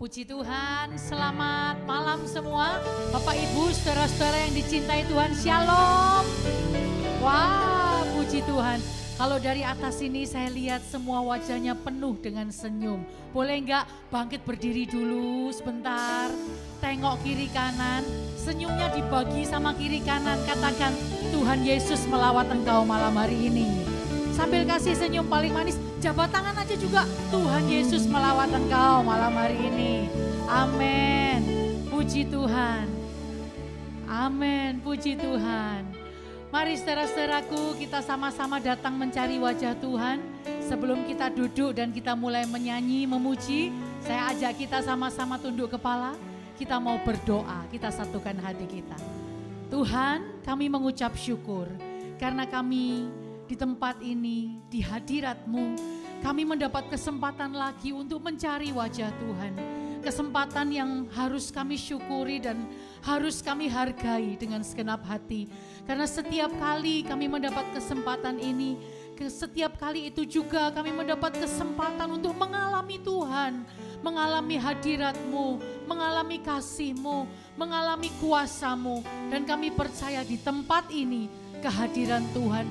Puji Tuhan, selamat malam semua. Bapak Ibu, saudara-saudara yang dicintai Tuhan, Shalom. Wah, puji Tuhan. Kalau dari atas ini saya lihat semua wajahnya penuh dengan senyum. Boleh enggak bangkit berdiri dulu sebentar. Tengok kiri kanan, senyumnya dibagi sama kiri kanan. Katakan, Tuhan Yesus melawat engkau malam hari ini. Sambil kasih senyum paling manis, jabat tangan aja juga. Tuhan Yesus melawat engkau malam hari ini. Amin. Puji Tuhan. Amin. Puji Tuhan. Mari saudara-saudaraku, kita sama-sama datang mencari wajah Tuhan. Sebelum kita duduk dan kita mulai menyanyi, memuji, saya ajak kita sama-sama tunduk kepala. Kita mau berdoa, kita satukan hati kita. Tuhan, kami mengucap syukur karena kami di tempat ini, di hadirat-Mu, kami mendapat kesempatan lagi untuk mencari wajah Tuhan. Kesempatan yang harus kami syukuri dan harus kami hargai dengan segenap hati. Karena setiap kali kami mendapat kesempatan ini, setiap kali itu juga kami mendapat kesempatan untuk mengalami Tuhan, mengalami hadirat-Mu, mengalami kasih-Mu, mengalami kuasa-Mu. Dan kami percaya di tempat ini kehadiran Tuhan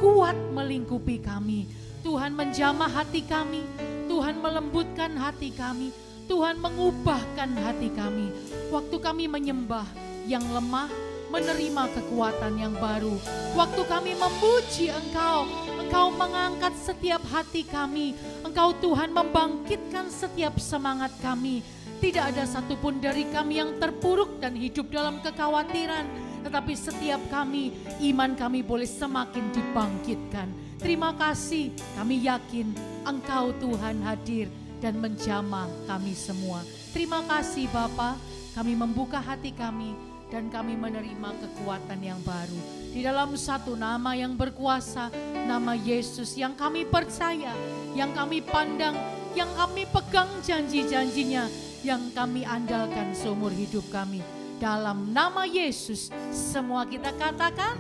kuat melingkupi kami. Tuhan menjamah hati kami, Tuhan melembutkan hati kami, Tuhan mengubahkan hati kami. Waktu kami menyembah yang lemah, menerima kekuatan yang baru. Waktu kami memuji Engkau, Engkau mengangkat setiap hati kami. Engkau Tuhan membangkitkan setiap semangat kami. Tidak ada satupun dari kami yang terpuruk dan hidup dalam kekhawatiran. Tetapi setiap kami, iman kami boleh semakin dibangkitkan. Terima kasih, kami yakin Engkau Tuhan hadir dan menjamah kami semua. Terima kasih Bapa, kami membuka hati kami dan kami menerima kekuatan yang baru. Di dalam satu nama yang berkuasa, nama Yesus yang kami percaya, yang kami pandang, yang kami pegang janji-janjinya, yang kami andalkan seumur hidup kami. Dalam nama Yesus, semua kita katakan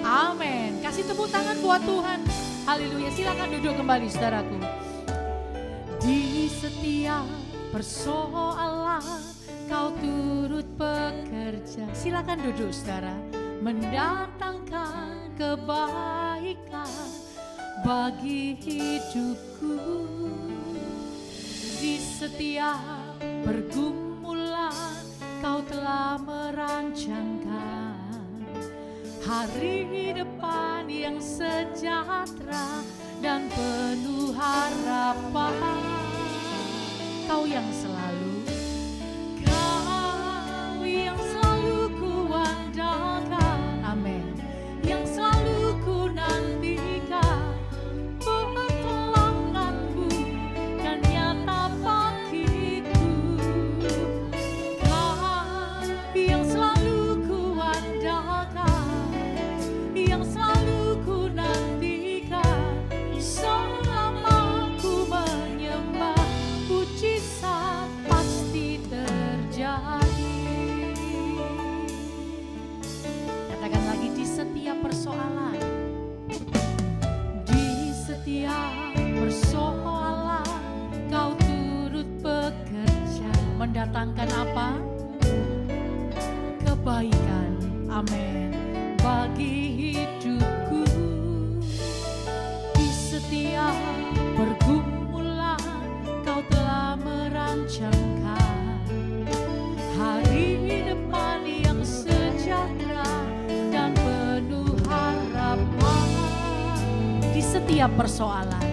amin. Kasih tepuk tangan buat Tuhan. Haleluya, silakan duduk kembali saudaraku. Di setiap persoalan Kau turut bekerja. Silakan duduk saudara. Mendatangkan kebaikan bagi hidupku. Di setiap pergumulan Kau telah merancangkan hari depan yang sejahtera dan penuh harapan. Kau yang selalu kuandalkan, amin. Yang selalu ku nantikan, pertolonganmu kan nyata bagiku. Kau yang selalu ku andalkan, yang selalu ku nantikan, selama ku menyembah, mujizat pasti terjadi. Katakan lagi, di setiap persoalan, di setiap persoalan Kau turut bekerja. Mendatangkan apa? Kebaikan, amin, bagi hidupku. Di setiap pergumulan Kau telah merancangkan hari depan yang sejahtera dan penuh harapan. Di setiap persoalan,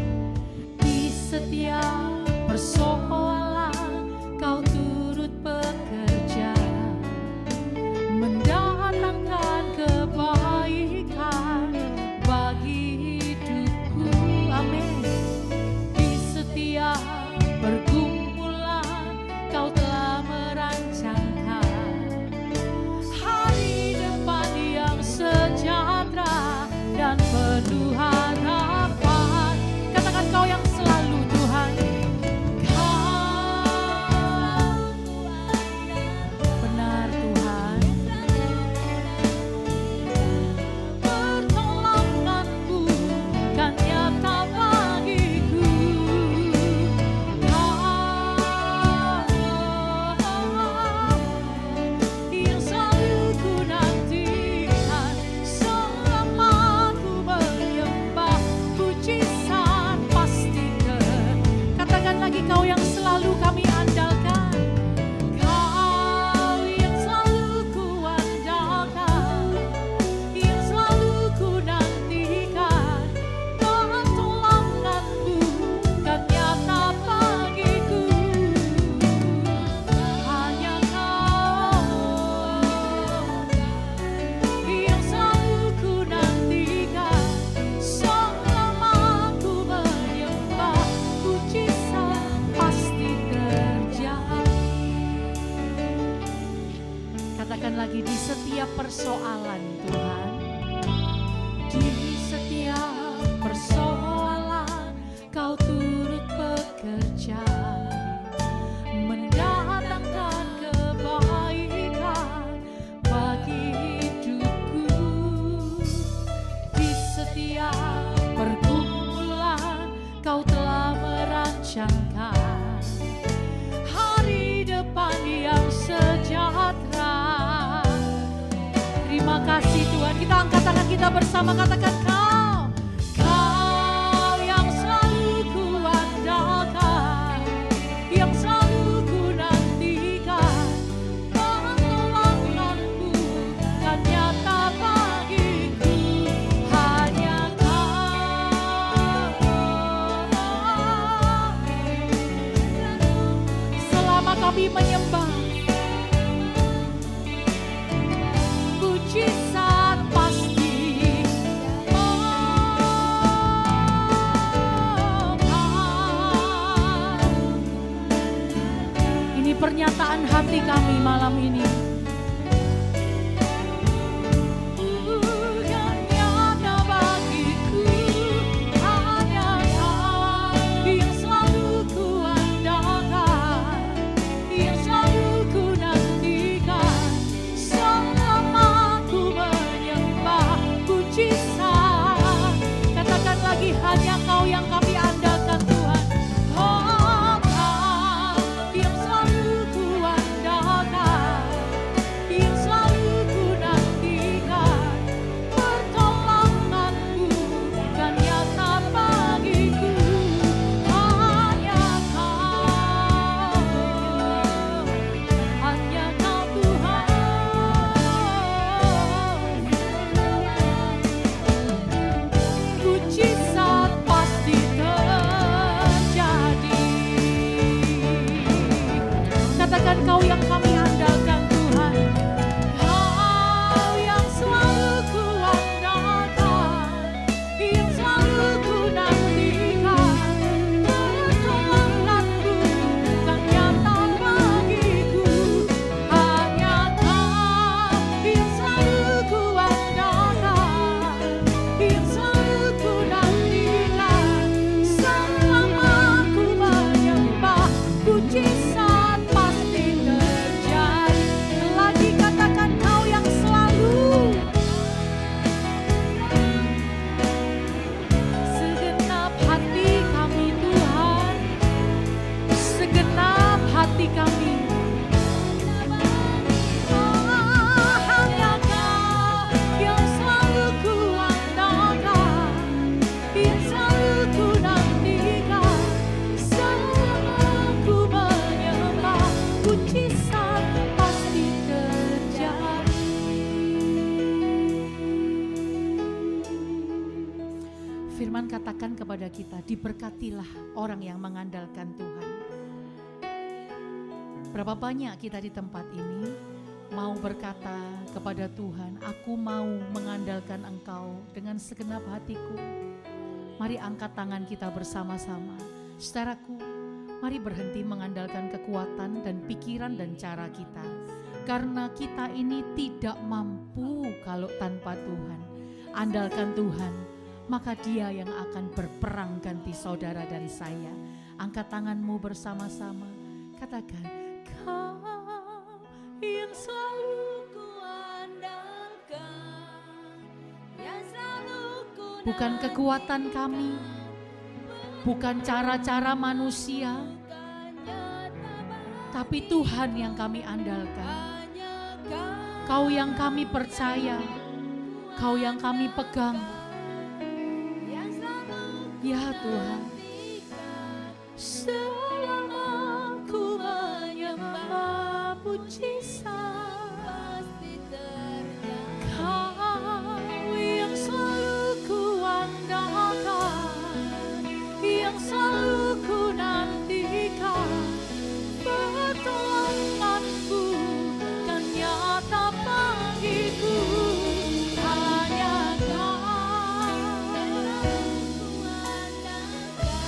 di setiap persoalan Kau turut bekerja, mendatangkan kebaikan bagi hidupku, amin. Di setiap pergumulan Kau telah merancangkan hari depan yang sejahtera dan penuh harapan. Katakan, Kau yang selalu Tuhan setia, pergumulan Kau telah merancangkan hari depan yang sejahtera. Terima kasih Tuhan. Kita angkat tangan kita bersama, katakan Kau yang selalu ku andalkan, yang selalu ku nantikan. Pertolonganmu kan nyata bagiku, hanya Kau. Selama kami menyembah, mujizat pasti. Ini pernyataan hati kami malam ini. Hanya Kau yang kami andalkan Tuhan. Oh Kau yang selalu ku andalkan, yang selalu ku nantikan. Pertolonganmu kan nyata bagiku, hanya Kau Tuhan. Mujizat pasti terjadi. Katakan Kau yang kami andalkan Tuhan. Kau yang selalu ku andalkan, yang selalu ku nantikan. Pertolonganmu kan nyata bagiku, hanya Kau yang selalu ku andalkan, yang selalu ku nantikan. Selama ku menyembah, mujizat pasti terjadi. Lagi katakan Kau yang selalu. Segenap hati kami Tuhan, segenap hati kami. Hanya Kau yang selalu ku andalkan, yang selalu ku nantikan. Selama ku menyembah, mujizat pasti terjadi. Firman katakan kepada kita, diberkatilah orang yang mengandalkan Tuhan. Berapa banyak kita di tempat ini mau berkata kepada Tuhan, aku mau mengandalkan Engkau dengan segenap hatiku. Mari angkat tangan kita bersama-sama. Saudaraku, mari berhenti mengandalkan kekuatan dan pikiran dan cara kita. Karena kita ini tidak mampu kalau tanpa Tuhan. Andalkan Tuhan, maka Dia yang akan berperang ganti saudara dan saya. Angkat tanganmu bersama-sama. Katakan, Kau yang selalu ku andalkan, yang selalu ku nantikan. Bukan kekuatan kami, bukan cara-cara manusia, tapi Tuhan yang kami andalkan. Kau yang kami percaya, Kau yang kami pegang. Ya Tuhan, selama ku menyembah, mujizat pasti terjadi. Kau yang selalu ku andalkan, yang selalu ku nantikan. Pertolonganmu kan nyata bagiku, hanya Kau,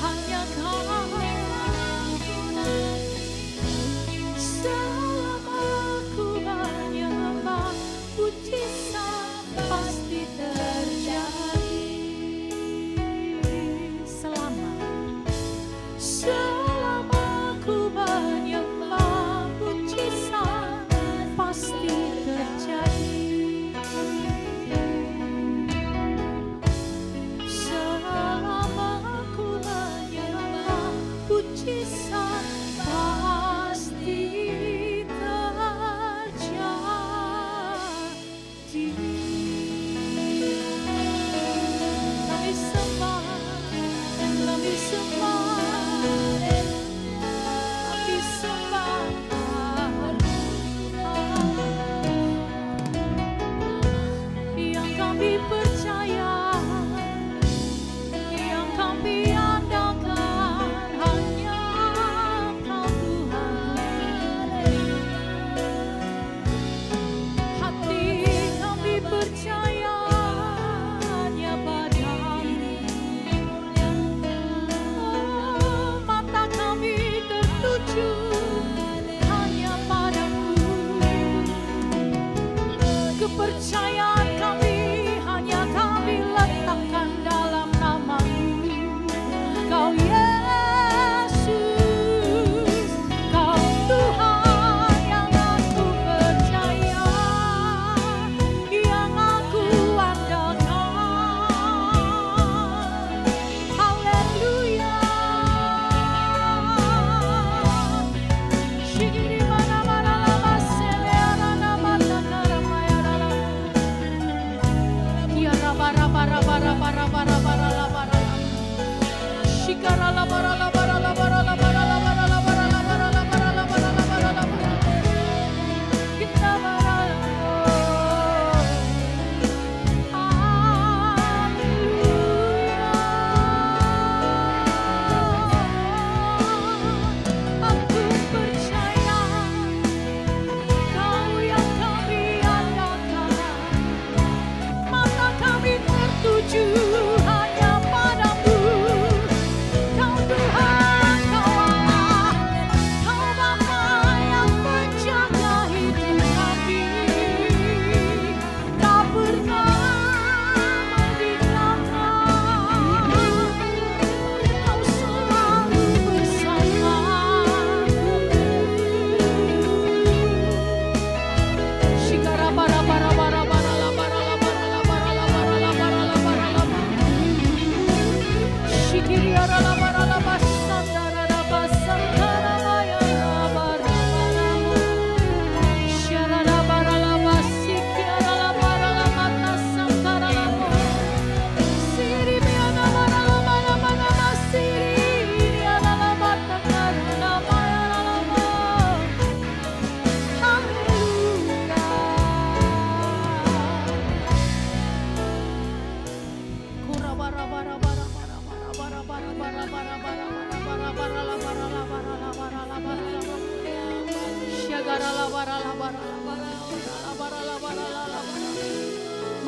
hanya Kau. Selama ku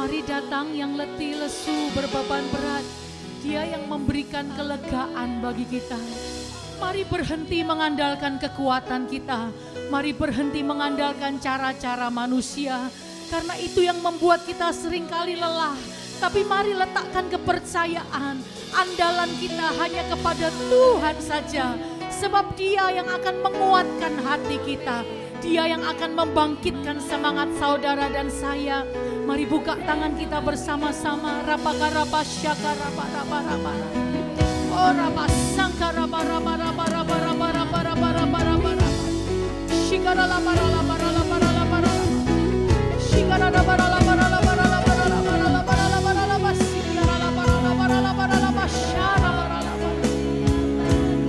Mari datang yang letih, lesu, berbeban berat. Dia yang memberikan kelegaan bagi kita. Mari berhenti mengandalkan kekuatan kita. Mari berhenti mengandalkan cara-cara manusia. Karena itu yang membuat kita seringkali lelah. Tapi mari letakkan kepercayaan. Andalan kita hanya kepada Tuhan saja. Sebab Dia yang akan menguatkan hati kita. Dia yang akan membangkitkan semangat saudara dan saya. Mari buka tangan kita bersama-sama. Rabaka syaka raba. Oh raba sangka raba. Shikara laba. Shikara laba.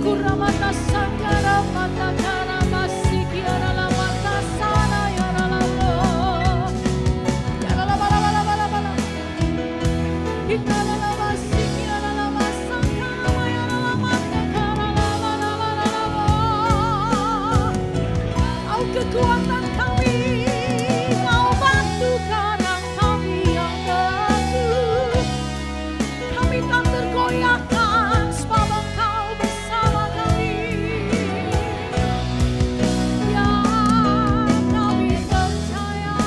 Kuramata sangkara matakara masikiara laba tasana yara labo. Yara laba. Ikara laba sikiara laba sangkara mayara laba takara laba. Au kekuatan kami, Kau bantu karang kami yang teguh. Kami tak tergoyahkan sebab Engkau bersama kami. Ya kami percaya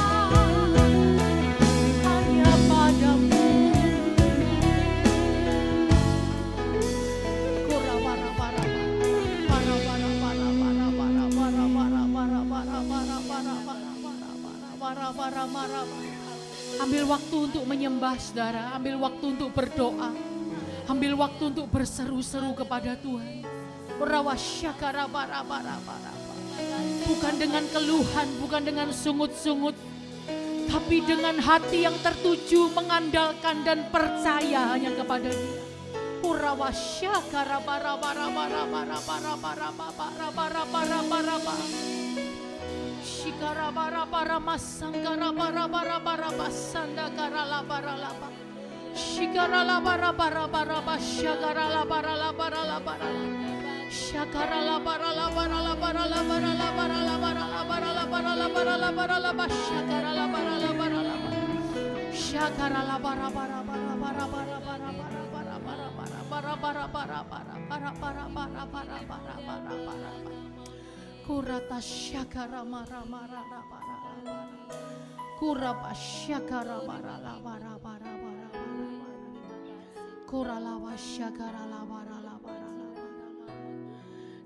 hanya padamu. Ambil waktu untuk menyembah saudara, ambil waktu untuk berdoa, ambil waktu untuk berseru-seru kepada Tuhan. Bukan dengan keluhan, bukan dengan sungut-sungut, tapi dengan hati yang tertuju mengandalkan dan percaya hanya kepada Dia. Shikara bara masangkara bara sanda kara la bara. Shikara la bara shakara la bara. Shakara la bara shakara la bara. Shakara la bara Kurata syakara mara kurapa syakara mara kuralawa syakara labara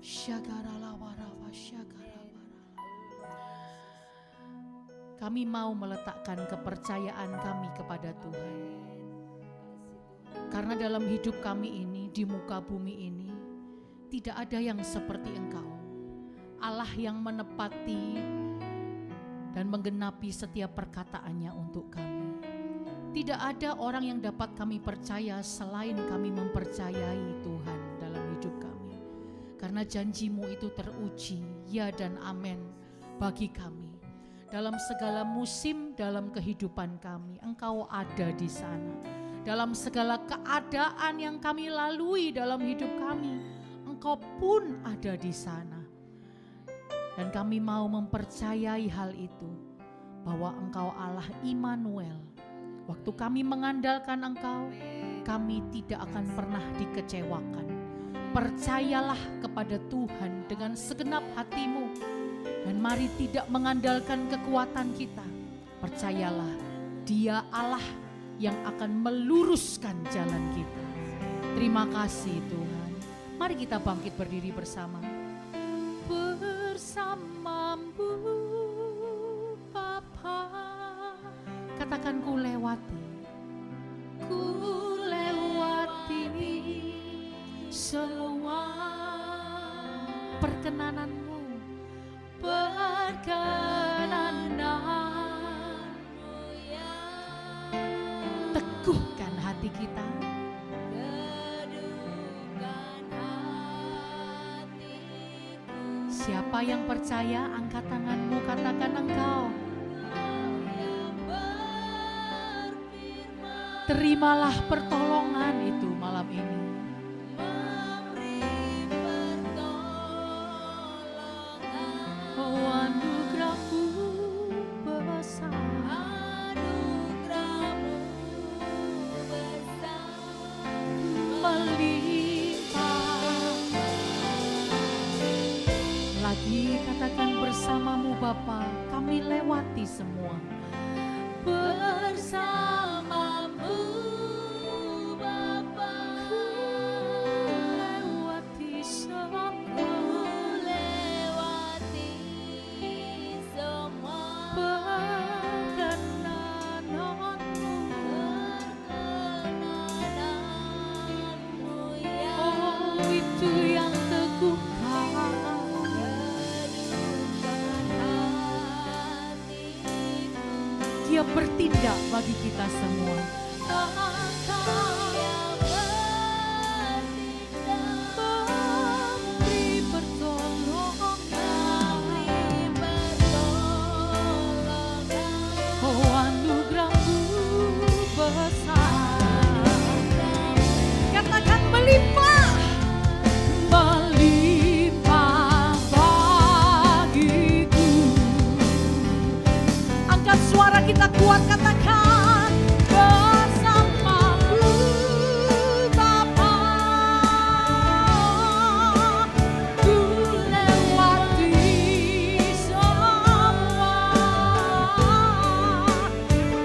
syakara labara syakara. Kami mau meletakkan kepercayaan kami kepada Tuhan. Karena dalam hidup kami ini, di muka bumi ini, tidak ada yang seperti Engkau. Allah yang menepati dan menggenapi setiap perkataannya untuk kami. Tidak ada orang yang dapat kami percaya selain kami mempercayai Tuhan dalam hidup kami. Karena janji-Mu itu teruji, ya dan amin bagi kami. Dalam segala musim dalam kehidupan kami, Engkau ada di sana. Dalam segala keadaan yang kami lalui dalam hidup kami, Engkau pun ada di sana. Dan kami mau mempercayai hal itu, bahwa Engkau Allah Immanuel. Waktu kami mengandalkan Engkau, kami tidak akan pernah dikecewakan. Percayalah kepada Tuhan dengan segenap hatimu. Dan mari tidak mengandalkan kekuatan kita. Percayalah, Dia Allah yang akan meluruskan jalan kita. Terima kasih Tuhan. Mari kita bangkit berdiri bersama. Bersamamu Bapa. Katakan ku lewati semua perkenananmu, teguhkan hati kita. Siapa yang percaya, angkat tanganmu, katakan engkau. Terimalah pertolongan itu malam ini. Oh, anugerah-Mu besar. Melimpah. Lagi katakan bersamamu Bapa, kami lewati semua. Bersamamu Bapa, lewati semua. Perkenananmu, oh itu yang teguhkan. Dia bertindak bagi kita semua. Memberi pertolongan. Oh anugerah-Mu besar. Katakan melimpah. Melimpah bagiku. Angkat suara kita kuat, katakan bersamamu Bapa, ku lewati semua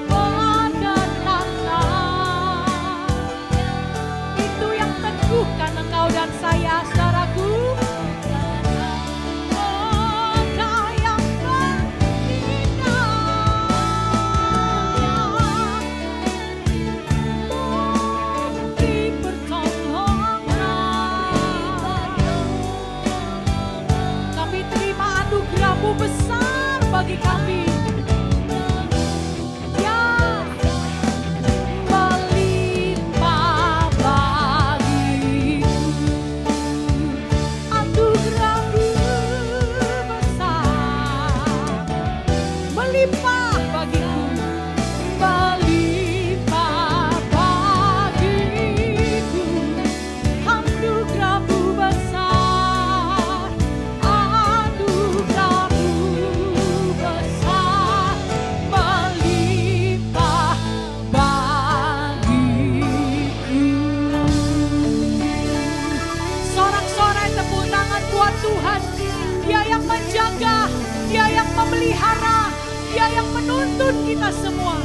perkenananmu. Itu yang teguhkan engkau dan saya, saudaraku. Besar bagi kami. Ya, melimpah bagiku. Anugerah-Mu besar. Melimpah bagiku. Melimpah bagiku. Anugerah-Mu besar. Tuhan, Dia yang menjaga, Dia yang memelihara, Dia yang menuntun kita semua.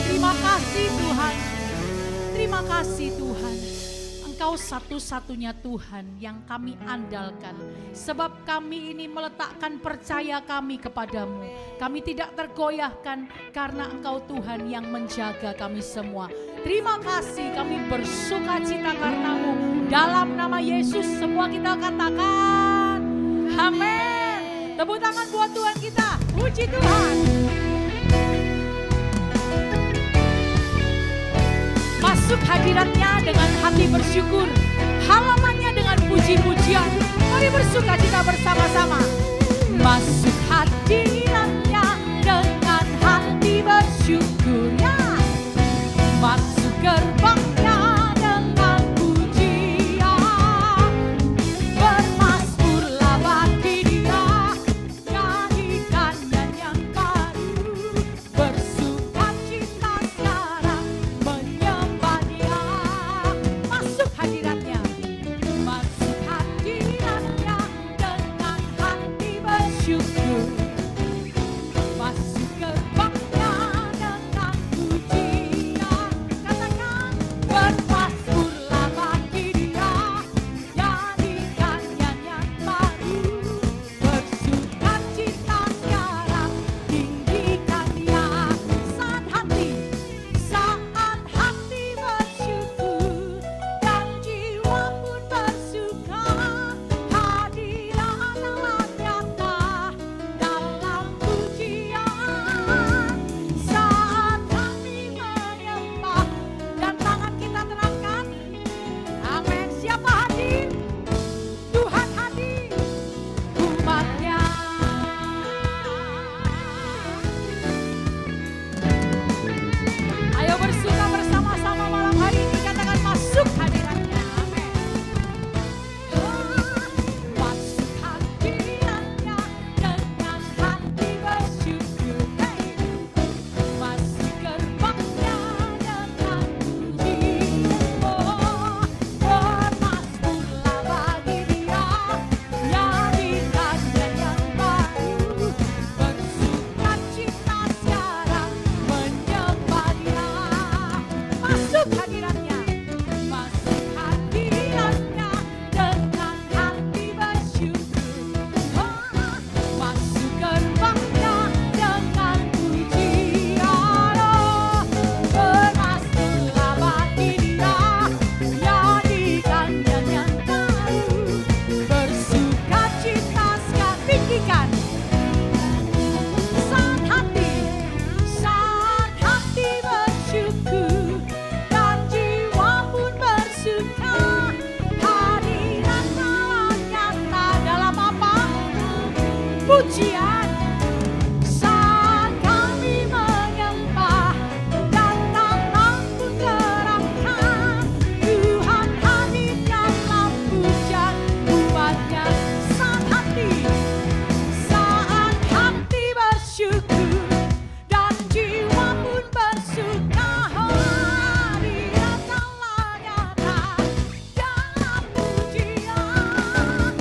Terima kasih Tuhan, terima kasih Tuhan. Engkau satu-satunya Tuhan yang kami andalkan. Sebab kami ini meletakkan percaya kami kepadamu. Kami tidak tergoyahkan karena Engkau Tuhan yang menjaga kami semua. Terima kasih, kami bersuka cita karena-Mu. Dalam nama Yesus semua kita katakan amin. Tepuk tangan buat Tuhan kita. Puji Tuhan. Masuk hadiratnya dengan hati bersyukur, halamannya dengan puji-pujian. Mari bersuka cita bersama-sama. Masuk hadiratnya dengan hati bersyukur, ya. Masuk gerbangnya dengan pujian, bermazmurlah bagi Dia, nyanyikan nyanyian baru, bersuka cita sekarang menyembah Dia. Masuk hadiratnya, masuk hadiratnya dengan hati bersyukur, masuk gerbangnya dengan pujian. Katakan, bermazmurlah bagi Dia, nyanyikan nyanyian baru, bersuka cita sekarang, tinggikan Dia. Saat hati bersyukur dan jiwa pun bersuka, hadirat Allah nyata dalam pujian. Saat kami menyembah dan tangan kita terangkan, amin. Siapa hadir? Tuhan hadir, umatnya. Ayo bersuka bersama-sama malam hari ini, katakan masuk hadiratnya, amin. Masuk hadiratnya dengan hati bersyukur, masuk gerbangnya dengan puji. Bermazmurlah bagi Dia, nyanyikan nyanyian baru, bersuka cita sekarang menyembah Dia. Masuk hadiratnya, masuk hadiratnya dengan hati bersyukur, masuk gerbangnya dengan pujian. Bermazmurlah bagi Dia, nyanyikan nyanyian baru, bersuka cita sekarang, tinggikan. Saat hati bersyukur dan jiwa pun bersuka, hadirat Allah nyata dalam apa? Pujian. Saat kami menyembah dan tangan pun terangkan, Tuhan hadir dalam pujian umatnya. Saat hati bersyukur dan jiwa pun bersuka, hadirat Allah nyata dalam pujian.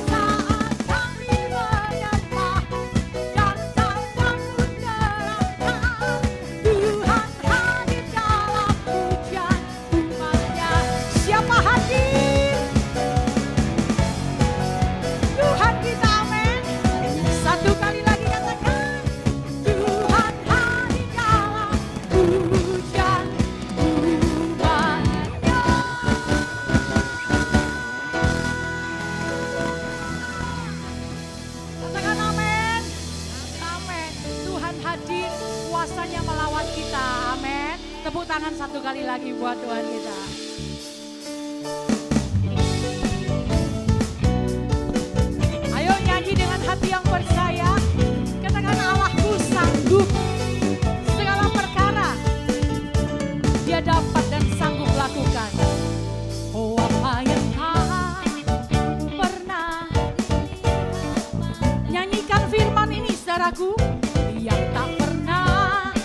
Saat kami menyembah dan tangan pun terangkan, Tuhan hadir dalam pujian umatnya. Siapa hadir? Tuhan kita, amin. Satu kali lagi katakan, Tuhan hadir dalam pujian umatnya. Katakan amin. Amin. Tuhan hadir, kuasanya melawat kita, amin. Tepuk tangan satu kali lagi buat Tuhan kita. Ayo nyanyi dengan hati yang percaya. Katakan, Allahku sanggup segala perkara Dia dapat dan sanggup lakukan. Oh, apa yang tak pernah. Nyanyikan firman ini saudaraku, yang tak pernah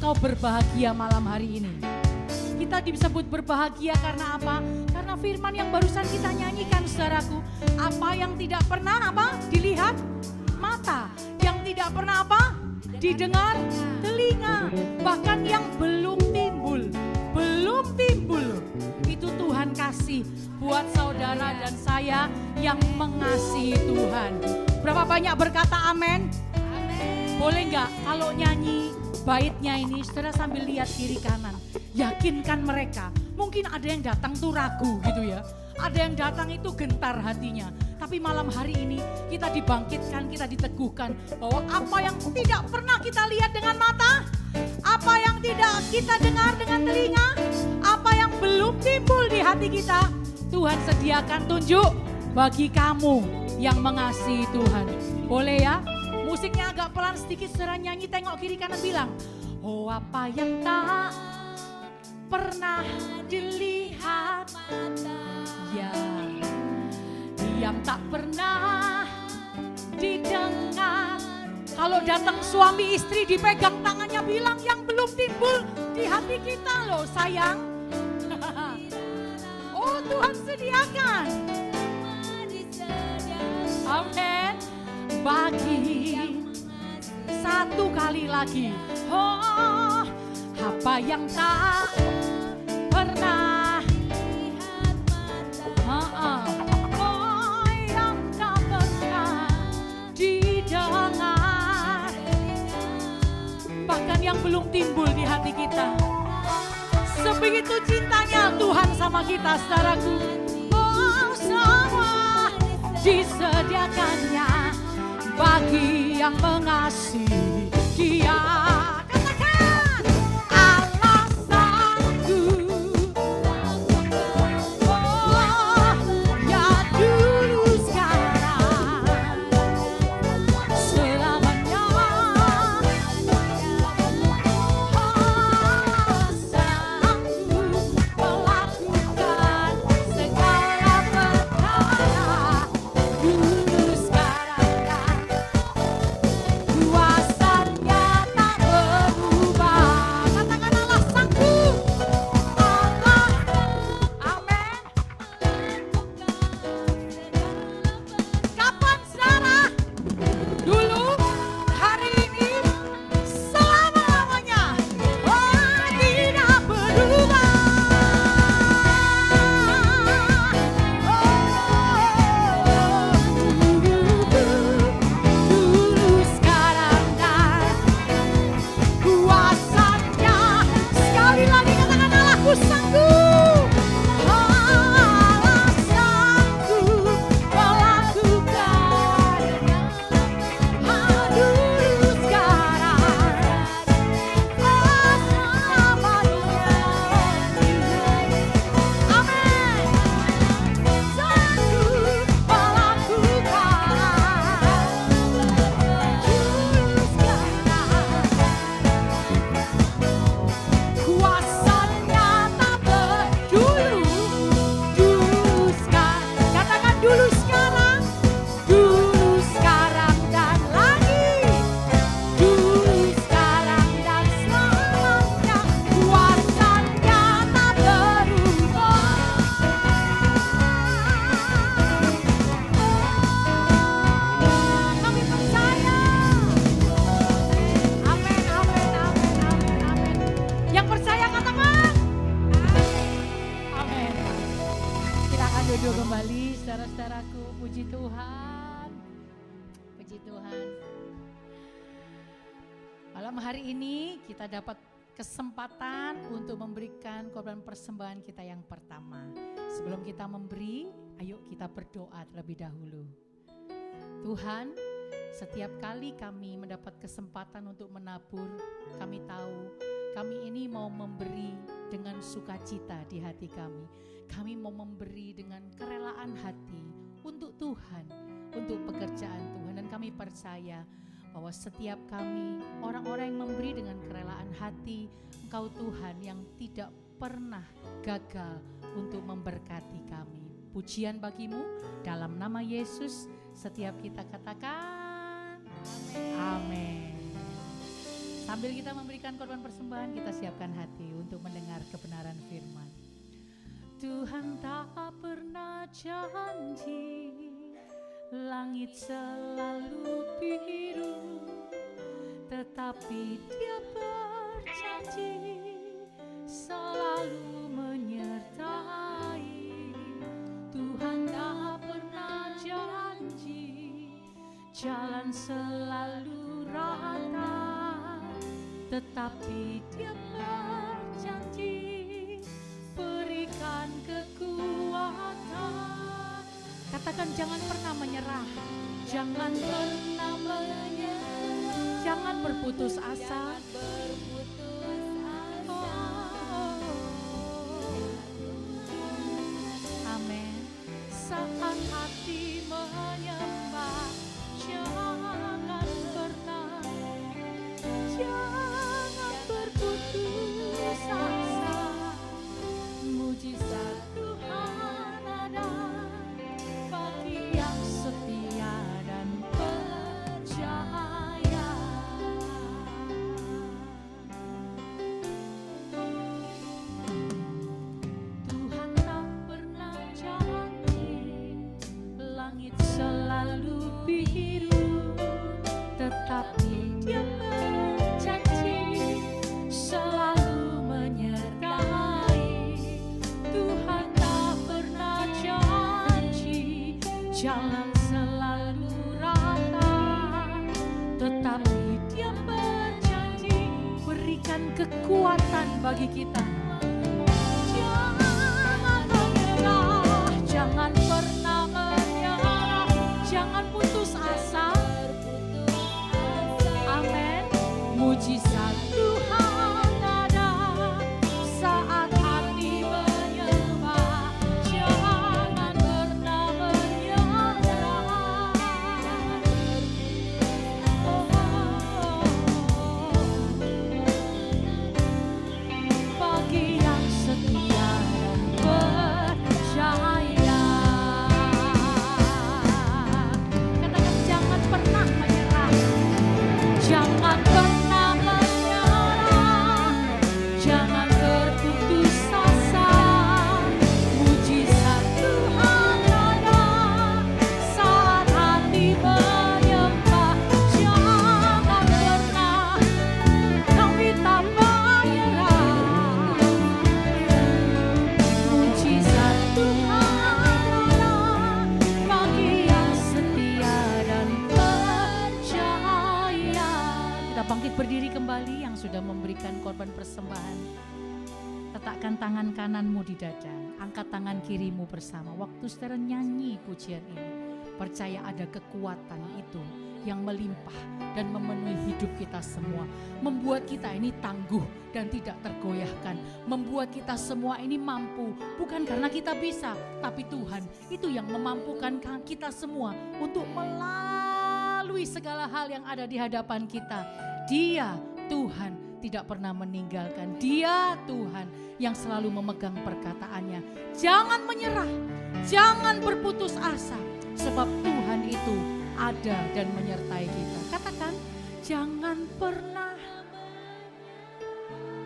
engkau berbahagia malam hari ini. Kita disebut berbahagia karena apa? Karena firman yang barusan kita nyanyikan, saudaraku. Apa yang tidak pernah dilihat mata, yang tidak pernah didengar telinga, bahkan yang belum timbul, itu Tuhan kasih buat saudara dan saya yang mengasihi Tuhan. Berapa banyak berkata amin? Boleh nggak kalau nyanyi baitnya ini, saudara sambil lihat kiri kanan, yakinkan mereka. Mungkin ada yang datang tuh ragu gitu ya, ada yang datang itu gentar hatinya. Tapi malam hari ini kita dibangkitkan, kita diteguhkan bahwa apa yang tidak pernah kita lihat dengan mata, apa yang tidak kita dengar dengan telinga, apa yang belum timbul di hati kita, Tuhan sediakan tunjuk bagi kamu yang mengasihi Tuhan. Boleh ya? Musiknya agak pelan sedikit, saudara nyanyi, tengok kiri kanan, bilang, oh apa yang tak pernah dilihat mata, ya, yang tak pernah didengar. Kalau datang suami istri dipegang tangannya, bilang yang belum timbul di hati kita loh sayang. Oh Tuhan sediakan. Amin. Bagi satu kali lagi, oh apa yang tak pernah oh yang tak pernah didengar, bahkan yang belum timbul di hati kita. Sebegitu cintanya Tuhan sama kita, saudaraku. Oh semua disediakannya bagi yang mengasihi Dia. Katakan alasanku, oh ya dulu sekarang selamanya. Alasanku melakukan segala perkara dulu sekarang. Kuasanya tak berubah. Katakan alasanku. Allah. Amin. Kapan saudara? Dulu, hari ini, selama-lamanya. Oh tidak berubah. Dulu sekarang dan kuasanya. Sekali lagi katakan Allahku sanggup. Alasanku melakukan dulu sekarang selamanya. Amin. Sanggup melakukan kuasanya tak berdulu. Dulu sekarang, katakan dulu sekarang dan lagi. Dulu sekarang dan selamanya. Kuasanya tak berubah. Kami percaya. Amin, amin, amin, amin, amin. Yang percaya katakan. Amin. Kita akan duduk kembali, saudara-saudaraku. Puji Tuhan. Puji Tuhan. Malam hari ini kita dapat kesempatan untuk memberikan korban persembahan kita yang pertama. Sebelum kita memberi, ayo kita berdoa terlebih dahulu. Tuhan, setiap kali kami mendapat kesempatan untuk menabur, kami tahu kami ini mau memberi dengan sukacita di hati kami. Kami mau memberi dengan kerelaan hati untuk Tuhan, untuk pekerjaan Tuhan. Dan kami percaya bahwa setiap kami, orang-orang yang memberi dengan kerelaan hati, Engkau Tuhan yang tidak pernah gagal untuk memberkati kami. Pujian bagimu, dalam nama Yesus setiap kita katakan amin. Sambil kita memberikan korban persembahan, kita siapkan hati untuk mendengar kebenaran firman. Tuhan tak pernah janji langit selalu biru, tetapi Dia berjanji selalu menyertai. Tuhan tak pernah janji jalan selalu rata, tetapi Dia berjanji berikan kekuatan. Katakan, jangan pernah menyerah, jangan pernah menyerah, jangan berputus asa. Amin. Saat hati menyembah, jangan pernah, jangan berputus asa. Mujizat Tuhan ada bagi yang setia dan percaya. Tuhan tak pernah janji langit selalu biru, tetapi Dia berjanji selalu menyertai. Tuhan tak pernah janji jalan selalu rata, tetapi Dia berjanji berikan kekuatan bagi kita. Jangan menyerah, jangan pernah menyerah, jangan putus asa. Amin. Mujizat Tuhan ada saat hati menyembah, jangan pernah menyerah. Bagi yang setia dan percaya. Katakan, jangan pernah menyerah, jangan pernah menyerah, jangan berputus asa. Mujizat Tuhan ada saat hati menyembah, jangan pernah kami tak menyerah. Mujizat Tuhan ada bagi yang setia dan percaya. Kita bangkit berdiri kembali yang sudah memberikan korban persembahan. Letakkan tangan kananmu di dada, angkat tangan kirimu bersama. Waktu saudara nyanyi pujian ini, percaya ada kekuatan itu yang melimpah dan memenuhi hidup kita semua. Membuat kita ini tangguh dan tidak tergoyahkan. Membuat kita semua ini mampu, bukan karena kita bisa, tapi Tuhan itu yang memampukan kita semua untuk melalui segala hal yang ada di hadapan kita. Dia Tuhan tidak pernah meninggalkan. Dia Tuhan yang selalu memegang perkataannya. Jangan menyerah, jangan berputus asa, sebab Tuhan itu ada dan menyertai kita. Katakan, jangan pernah,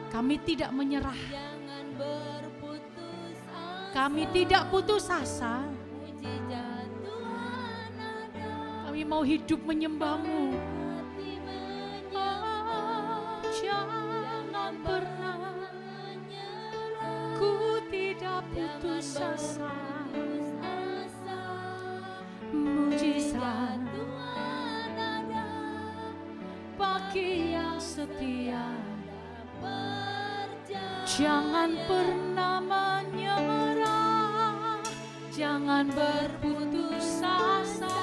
kami tidak menyerah, Jangan berputus asa. kami tidak putus asa. Mujizat Tuhan ada. Kami mau hidup menyembah-Mu. Hati menyembah. Jangan pernah, Menyerah. ku tidak putus Jangan asa. berputus asa. Mujizat Tuhan ada. bagi yang setia. Percaya. Jangan pernah menyerah, jangan berputus asa.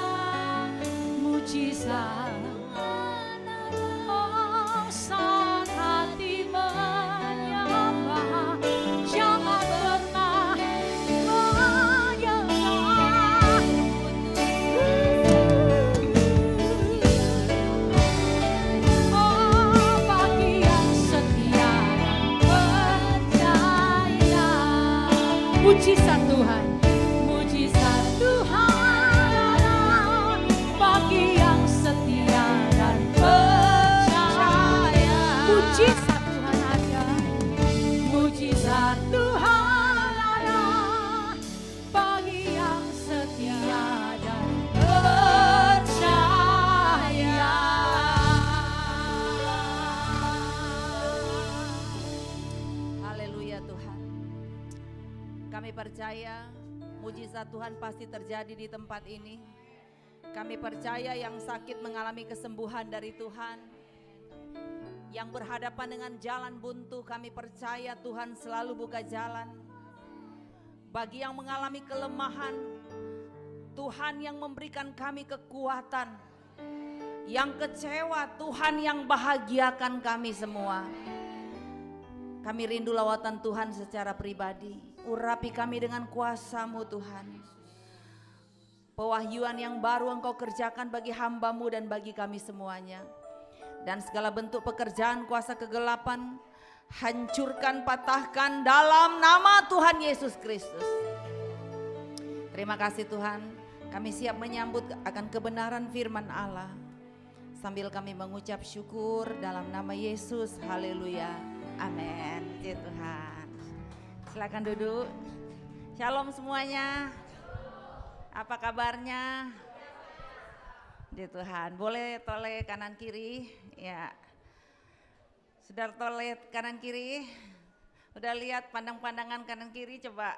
Mujizat oh, saat hati menyembah, jangan pernah menyerah. Oh, bagi yang setia dan percaya. Mujizat Tuhan, mujizat Tuhan bagi yang setia dan percaya. Kami percaya mujizat Tuhan pasti terjadi di tempat ini. Kami percaya yang sakit mengalami kesembuhan dari Tuhan. Yang berhadapan dengan jalan buntu, kami percaya Tuhan selalu buka jalan. Bagi yang mengalami kelemahan, Tuhan yang memberikan kami kekuatan. Yang kecewa, Tuhan yang bahagiakan kami semua. Kami rindu lawatan Tuhan secara pribadi. Urapi kami dengan kuasa-Mu Tuhan. Pewahyuan yang baru Engkau kerjakan bagi hamba-Mu dan bagi kami semuanya. Dan segala bentuk pekerjaan kuasa kegelapan, hancurkan, patahkan dalam nama Tuhan Yesus Kristus. Terima kasih Tuhan, kami siap menyambut akan kebenaran firman Allah. Sambil kami mengucap syukur dalam nama Yesus, haleluya, amin. Puji Tuhan. Silakan duduk. Shalom semuanya. Apa kabarnya? Di Tuhan. Boleh toleh kanan kiri? Ya. Sudah toleh kanan kiri? Udah lihat pandang-pandangan kanan kiri coba.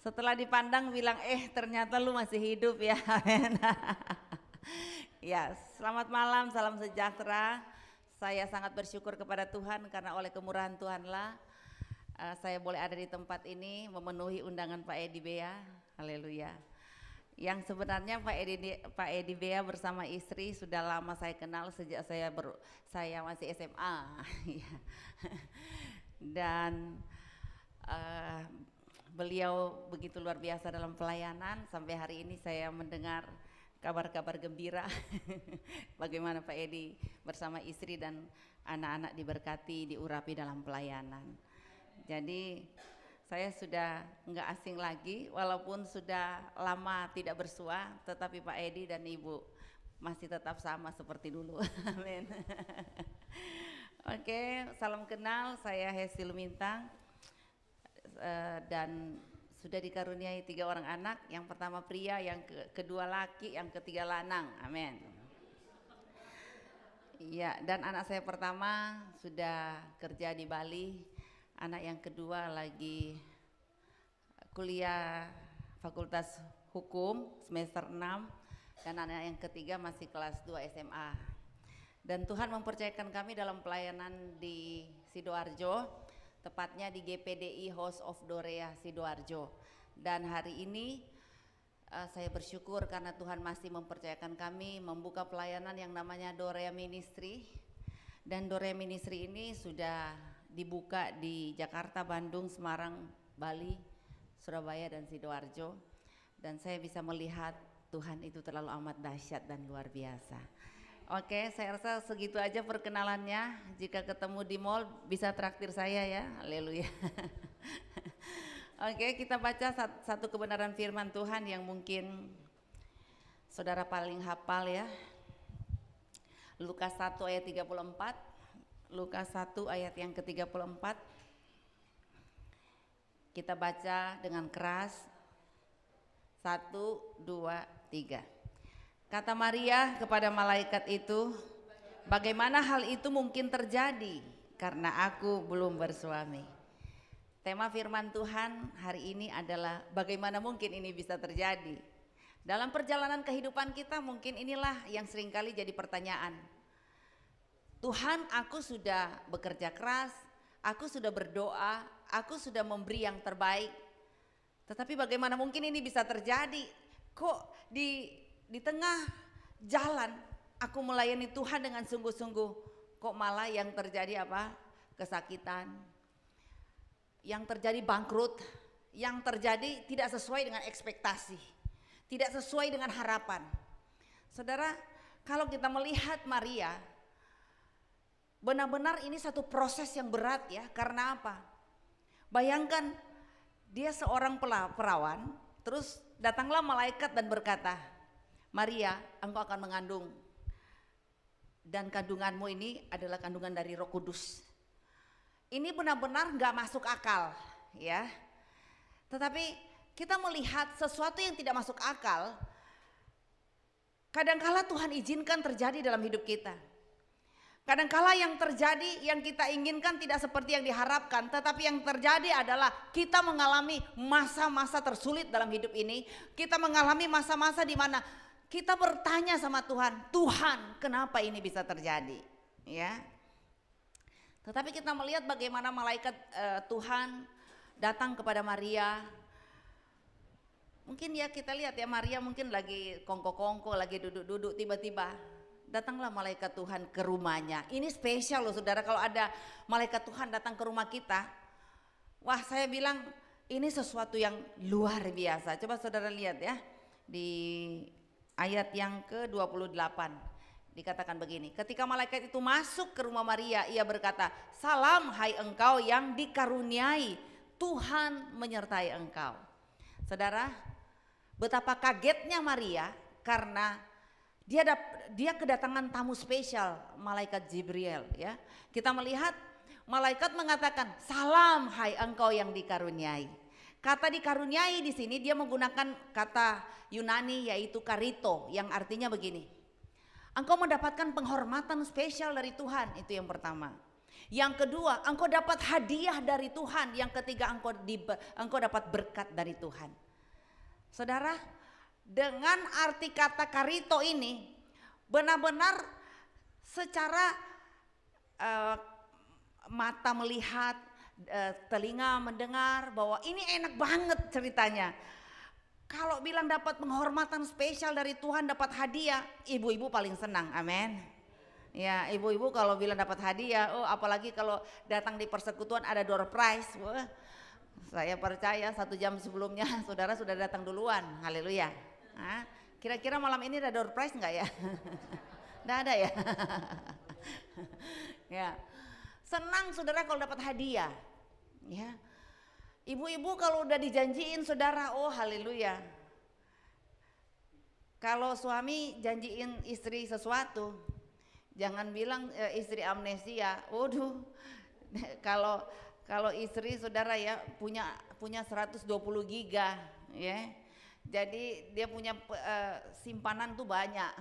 Setelah dipandang bilang ternyata lu masih hidup ya. Ya, selamat malam, salam sejahtera. Saya sangat bersyukur kepada Tuhan karena oleh kemurahan Tuhanlah saya boleh ada di tempat ini memenuhi undangan Pak Edi Bea. Haleluya. Yang sebenarnya Pak Edi Bea bersama istri sudah lama saya kenal sejak saya masih SMA. Dan beliau begitu luar biasa dalam pelayanan. Sampai hari ini saya mendengar kabar-kabar gembira bagaimana Pak Edi bersama istri dan anak-anak diberkati, diurapi dalam pelayanan. Jadi saya sudah nggak asing lagi, walaupun sudah lama tidak bersua, tetapi Pak Edi dan Ibu masih tetap sama seperti dulu. Amin. Oke, salam kenal, saya Hesti Lumintang dan sudah dikaruniai 3 orang anak, yang pertama pria, yang kedua laki, yang ketiga lanang. Amin. Ya, dan anak saya pertama sudah kerja di Bali, anak yang kedua lagi kuliah Fakultas Hukum semester 6, dan anak yang ketiga masih kelas 2 SMA. Dan Tuhan mempercayakan kami dalam pelayanan di Sidoarjo, tepatnya di GPDI House of Dorea Sidoarjo. Dan hari ini saya bersyukur karena Tuhan masih mempercayakan kami membuka pelayanan yang namanya Dorea Ministry. Dan Dorea Ministry ini sudah dibuka di Jakarta, Bandung, Semarang, Bali, Surabaya dan Sidoarjo. Dan saya bisa melihat Tuhan itu terlalu amat dahsyat dan luar biasa. Oke, saya rasa segitu aja perkenalannya. Jika ketemu di mall bisa traktir saya ya. Haleluya. Oke, kita baca satu kebenaran firman Tuhan yang mungkin saudara paling hafal ya. Lukas 1 ayat 34. Lukas 1 ayat yang ke-34. Kita baca dengan keras. 1, 2, 3. Kata Maria kepada malaikat itu, bagaimana hal itu mungkin terjadi karena aku belum bersuami. Tema firman Tuhan hari ini adalah bagaimana mungkin ini bisa terjadi. Dalam perjalanan kehidupan kita mungkin inilah yang seringkali jadi pertanyaan. Tuhan, aku sudah bekerja keras, aku sudah berdoa, aku sudah memberi yang terbaik. Tetapi bagaimana mungkin ini bisa terjadi? Kok di tengah jalan aku melayani Tuhan dengan sungguh-sungguh, kok malah yang terjadi apa? Kesakitan, yang terjadi bangkrut, yang terjadi tidak sesuai dengan ekspektasi, tidak sesuai dengan harapan. Saudara, kalau kita melihat Maria, benar-benar ini satu proses yang berat ya. Karena apa? Bayangkan dia seorang perawan, terus datanglah malaikat dan berkata, Maria, engkau akan mengandung dan kandunganmu ini adalah kandungan dari Roh Kudus. Ini benar-benar gak masuk akal ya. Tetapi kita melihat sesuatu yang tidak masuk akal, kadangkala Tuhan izinkan terjadi dalam hidup kita. Kadangkala yang terjadi, yang kita inginkan tidak seperti yang diharapkan, tetapi yang terjadi adalah kita mengalami masa-masa tersulit dalam hidup ini. Kita mengalami masa-masa di mana kita bertanya sama Tuhan, Tuhan, kenapa ini bisa terjadi? Ya. Tetapi kita melihat bagaimana malaikat Tuhan datang kepada Maria. Mungkin ya kita lihat ya, Maria mungkin lagi kongko-kongko, lagi duduk-duduk, tiba-tiba datanglah malaikat Tuhan ke rumahnya. Ini spesial loh saudara, kalau ada malaikat Tuhan datang ke rumah kita. Wah, saya bilang ini sesuatu yang luar biasa. Coba saudara lihat ya, di ayat yang ke-28 dikatakan begini. Ketika malaikat itu masuk ke rumah Maria, ia berkata, "Salam hai engkau yang dikaruniai, Tuhan menyertai engkau." Saudara, betapa kagetnya Maria karena dia kedatangan tamu spesial, malaikat Jibril ya. Kita melihat malaikat mengatakan, "Salam hai engkau yang dikaruniai." Kata dikaruniai di sini dia menggunakan kata Yunani yaitu karito, yang artinya begini. Engkau mendapatkan penghormatan spesial dari Tuhan, itu yang pertama. Yang kedua, engkau dapat hadiah dari Tuhan. Yang ketiga, engkau dapat berkat dari Tuhan. Saudara, dengan arti kata karito ini benar-benar secara mata melihat, telinga mendengar bahwa ini enak banget ceritanya. Kalau bilang dapat penghormatan spesial dari Tuhan, dapat hadiah, ibu-ibu paling senang, amin. Ya, ibu-ibu kalau bilang dapat hadiah, oh apalagi kalau datang di persekutuan ada door prize, wah, saya percaya 1 jam sebelumnya saudara sudah datang duluan, haleluya. Nah, kira-kira malam ini ada door prize enggak ya? Enggak ada ya? Ya. Senang saudara kalau dapat hadiah. Ya. Ibu-ibu kalau udah dijanjiin saudara, oh haleluya. Kalau suami janjiin istri sesuatu, jangan bilang istri amnesia. Waduh. Kalau istri saudara ya punya 120 giga ya. Jadi dia punya simpanan tuh banyak.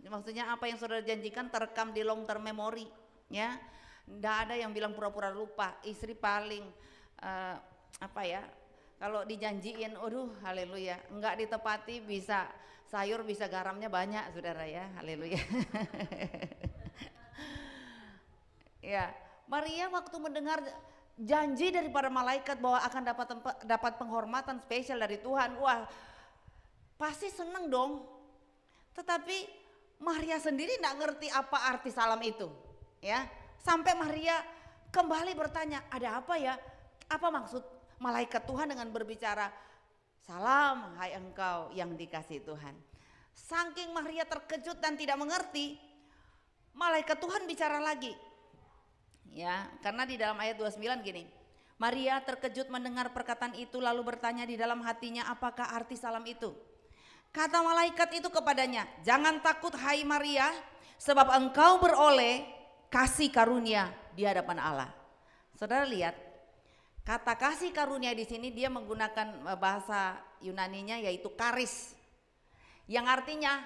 Maksudnya apa yang saudara janjikan terekam di long term memory, ya. Nggak ada yang bilang pura-pura lupa. Istri paling kalau dijanjiin, aduh, haleluya, nggak ditepati bisa sayur bisa garamnya banyak, saudara ya, haleluya. Ya, Maria waktu mendengar janji dari para malaikat bahwa akan dapat penghormatan spesial dari Tuhan, wah, pasti seneng dong. Tetapi Maria sendiri enggak ngerti apa arti salam itu, ya. Sampai Maria kembali bertanya, ada apa ya? Apa maksud malaikat Tuhan dengan berbicara, "Salam hai engkau yang dikasihi Tuhan." Saking Maria terkejut dan tidak mengerti, malaikat Tuhan bicara lagi. Ya, karena di dalam ayat 29 gini. Maria terkejut mendengar perkataan itu lalu bertanya di dalam hatinya, apakah arti salam itu? Kata malaikat itu kepadanya, "Jangan takut hai Maria, sebab engkau beroleh kasih karunia di hadapan Allah." Saudara lihat, kata kasih karunia di sini dia menggunakan bahasa Yunaninya yaitu karis. Yang artinya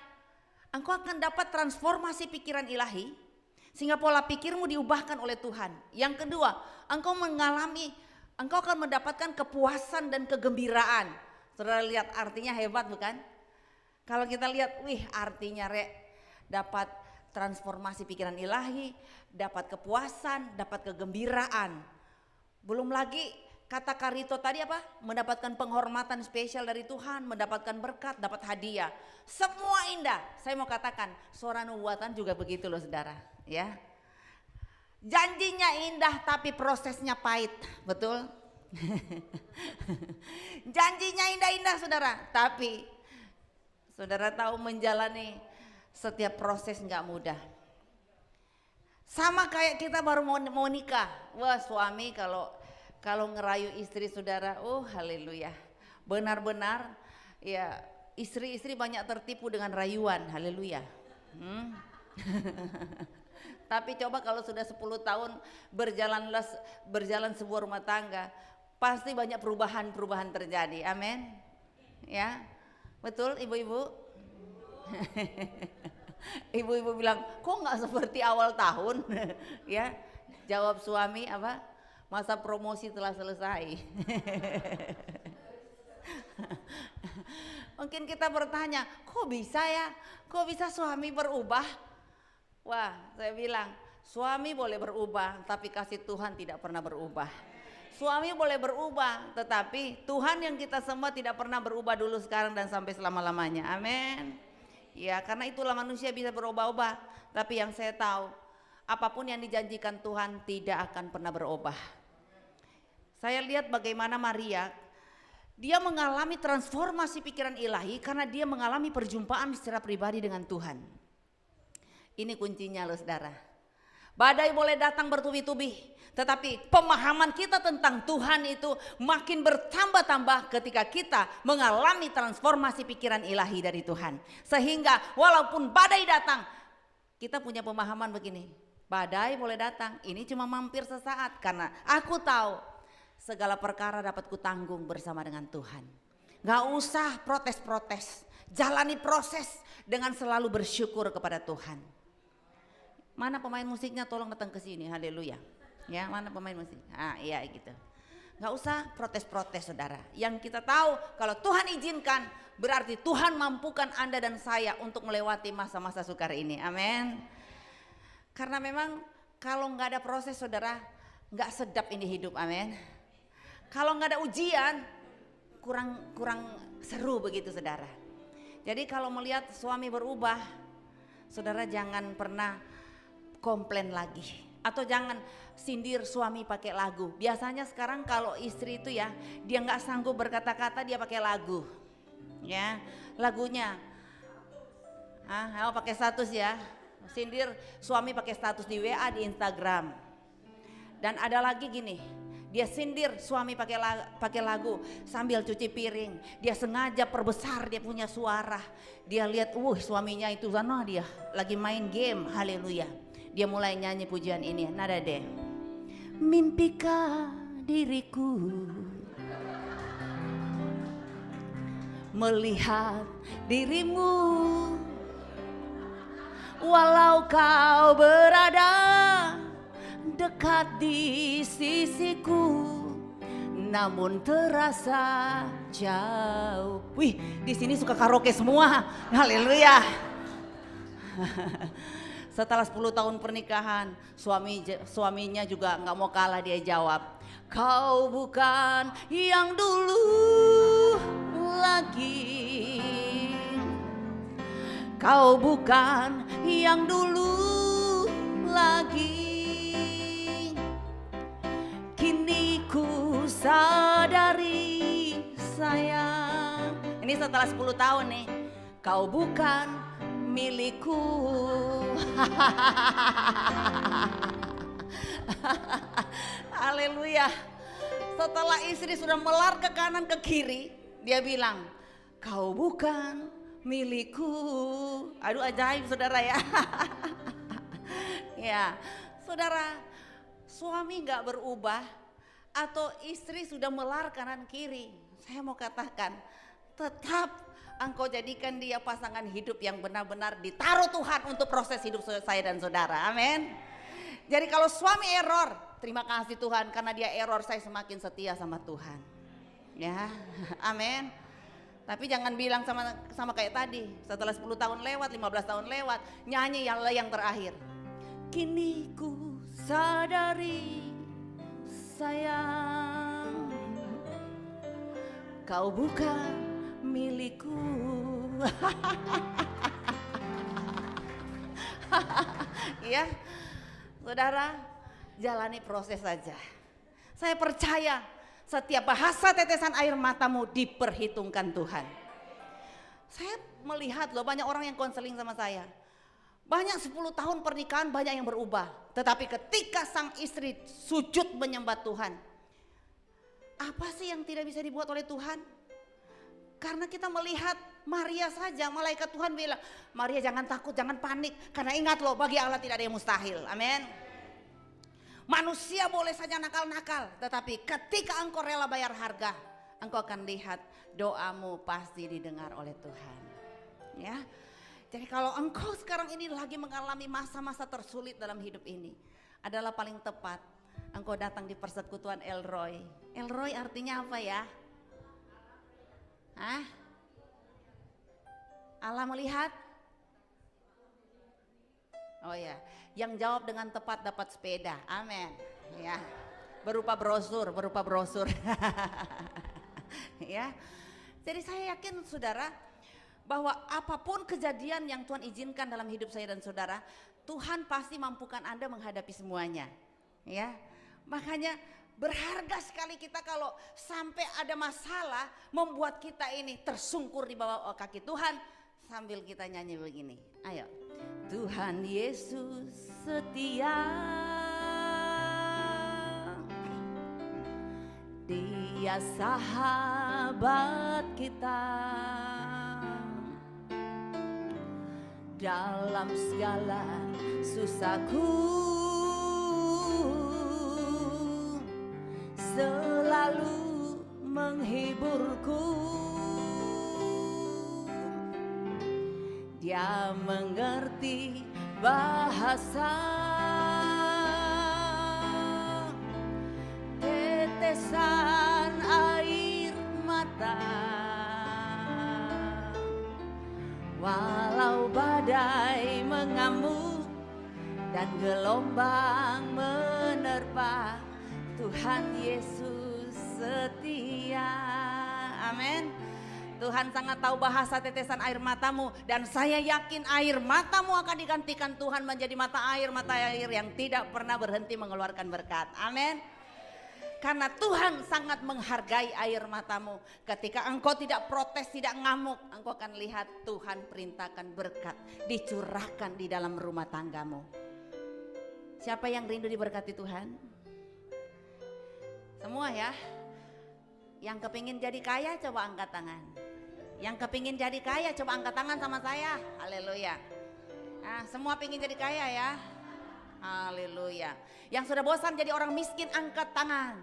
engkau akan dapat transformasi pikiran ilahi sehingga pola pikirmu diubahkan oleh Tuhan. Yang kedua, engkau akan mendapatkan kepuasan dan kegembiraan. Saudara lihat artinya hebat bukan? Kalau kita lihat, wih artinya dapat transformasi pikiran ilahi, dapat kepuasan, dapat kegembiraan. Belum lagi kata karito tadi apa? Mendapatkan penghormatan spesial dari Tuhan, mendapatkan berkat, dapat hadiah. Semua indah. Saya mau katakan, suara nubuatan juga begitu loh saudara, ya. Janjinya indah tapi prosesnya pahit, betul? Janjinya indah-indah saudara, tapi saudara tahu menjalani setiap proses nggak mudah. Sama kayak kita baru mau nikah. Wah, suami kalau ngerayu istri saudara, oh haleluya. Benar-benar ya istri-istri banyak tertipu dengan rayuan, haleluya. Tapi coba kalau sudah 10 tahun berjalan sebuah rumah tangga, pasti banyak perubahan terjadi. Amin. Ya. Betul ibu-ibu? Ibu-ibu bilang, kok nggak seperti awal tahun? Ya, jawab suami apa? Masa promosi telah selesai. Mungkin kita bertanya, kok bisa ya? Kok bisa suami berubah? Wah, saya bilang, suami boleh berubah, tapi kasih Tuhan tidak pernah berubah. Suami boleh berubah, tetapi Tuhan yang kita sembah tidak pernah berubah dulu, sekarang, dan sampai selama-lamanya. Amin. Ya, karena itulah manusia bisa berubah-ubah. Tapi yang saya tahu, apapun yang dijanjikan Tuhan tidak akan pernah berubah. Saya lihat bagaimana Maria, dia mengalami transformasi pikiran ilahi karena dia mengalami perjumpaan secara pribadi dengan Tuhan. Ini kuncinya loh saudara. Badai boleh datang bertubi-tubi, tetapi pemahaman kita tentang Tuhan itu makin bertambah-tambah ketika kita mengalami transformasi pikiran ilahi dari Tuhan. Sehingga walaupun badai datang, kita punya pemahaman begini, badai boleh datang, ini cuma mampir sesaat karena aku tahu segala perkara dapat kutanggung bersama dengan Tuhan. Gak usah protes-protes, jalani proses dengan selalu bersyukur kepada Tuhan. Mana pemain musiknya, tolong datang ke sini, haleluya. Ya, mana pemain musik? Ah, iya gitu. Gak usah protes-protes saudara. Yang kita tahu kalau Tuhan izinkan, berarti Tuhan mampukan Anda dan saya untuk melewati masa-masa sukar ini. Amin. Karena memang kalau nggak ada proses saudara, nggak sedap ini hidup. Amin. Kalau nggak ada ujian, kurang seru begitu saudara. Jadi kalau melihat suami berubah, saudara jangan pernah komplain lagi, atau jangan sindir suami pakai lagu. Biasanya sekarang kalau istri itu ya, dia nggak sanggup berkata-kata, dia pakai lagu, ya lagunya. Pakai status ya, sindir suami pakai status di WA, di Instagram. Dan ada lagi gini, dia sindir suami pakai lagu sambil cuci piring. Dia sengaja perbesar dia punya suara. Dia lihat, suaminya itu sana dia lagi main game, haleluya. Dia mulai nyanyi pujian ini, nada deh. Mimpikah diriku melihat dirimu, walau kau berada dekat di sisiku, namun terasa jauh. Wih, di sini suka karaoke semua, haleluya. Setelah 10 tahun pernikahan, suaminya juga nggak mau kalah, dia jawab, kau bukan yang dulu lagi, kau bukan yang dulu lagi, kini ku sadari sayang. Ini setelah 10 tahun nih, kau bukan milikku. Haleluya. Setelah istri sudah melar ke kanan ke kiri, dia bilang, kau bukan milikku. Aduh, ajaib saudara ya. Ya, saudara, suami gak berubah atau istri sudah melar kanan kiri, saya mau katakan, tetap engkau jadikan dia pasangan hidup yang benar-benar ditaruh Tuhan untuk proses hidup saya dan saudara. Amin. Jadi kalau suami error, terima kasih Tuhan, karena dia error saya semakin setia sama Tuhan. Ya, amin. Tapi jangan bilang sama kayak tadi, setelah 10 tahun lewat, 15 tahun lewat, nyanyi yang terakhir. Kini ku sadari sayang, kau bukan milikku. Ya, saudara, jalani proses saja. Saya percaya setiap bahasa tetesan air matamu diperhitungkan Tuhan. Saya melihat loh, banyak orang yang konseling sama saya. Banyak 10 tahun pernikahan banyak yang berubah. Tetapi ketika sang istri sujud menyembah Tuhan, apa sih yang tidak bisa dibuat oleh Tuhan? Karena kita melihat Maria saja, malaikat Tuhan bilang, Maria jangan takut, jangan panik, karena ingat loh, bagi Allah tidak ada yang mustahil. Amin. Manusia boleh saja nakal-nakal, tetapi ketika engkau rela bayar harga, engkau akan lihat doamu pasti didengar oleh Tuhan. Ya, Jadi kalau engkau sekarang ini lagi mengalami masa-masa tersulit dalam hidup ini, adalah paling tepat engkau datang di persekutuan El Roy. El Roy artinya apa ya? Hah? Allah melihat? Oh ya, yang jawab dengan tepat dapat sepeda. Amin. Ya. Berupa brosur. Ya. Jadi saya yakin saudara bahwa apapun kejadian yang Tuhan izinkan dalam hidup saya dan saudara, Tuhan pasti mampukan Anda menghadapi semuanya. Ya. Makanya berharga sekali kita kalau sampai ada masalah membuat kita ini tersungkur di bawah kaki Tuhan sambil kita nyanyi begini. Ayo. Tuhan Yesus setia, Dia sahabat kita dalam segala susahku, selalu menghiburku. Dia mengerti bahasa tetesan air mata, walau badai mengamuk dan gelombang menerpa, Tuhan Yesus setia. Amin. Tuhan sangat tahu bahasa tetesan air matamu, dan saya yakin air matamu akan digantikan Tuhan menjadi mata air yang tidak pernah berhenti mengeluarkan berkat. Amin. Karena Tuhan sangat menghargai air matamu. Ketika engkau tidak protes, tidak ngamuk, engkau akan lihat Tuhan perintahkan berkat dicurahkan di dalam rumah tanggamu. Siapa yang rindu diberkati Tuhan? Semua ya. Yang kepingin jadi kaya coba angkat tangan. Yang kepingin jadi kaya coba angkat tangan sama saya. Haleluya. Nah, semua pingin jadi kaya ya. Haleluya. Yang sudah bosan jadi orang miskin angkat tangan.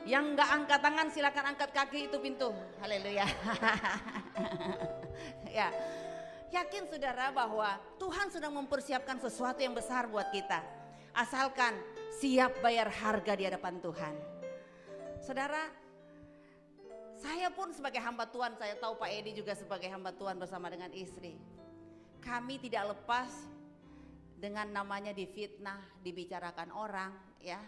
Yang enggak angkat tangan silakan angkat kaki, itu pintu. Haleluya. Ya. Yakin saudara bahwa Tuhan sedang mempersiapkan sesuatu yang besar buat kita. Asalkan siap bayar harga di hadapan Tuhan. Saudara, saya pun sebagai hamba Tuhan, saya tahu Pak Edi juga sebagai hamba Tuhan bersama dengan istri. Kami tidak lepas dengan namanya difitnah, dibicarakan orang, ya,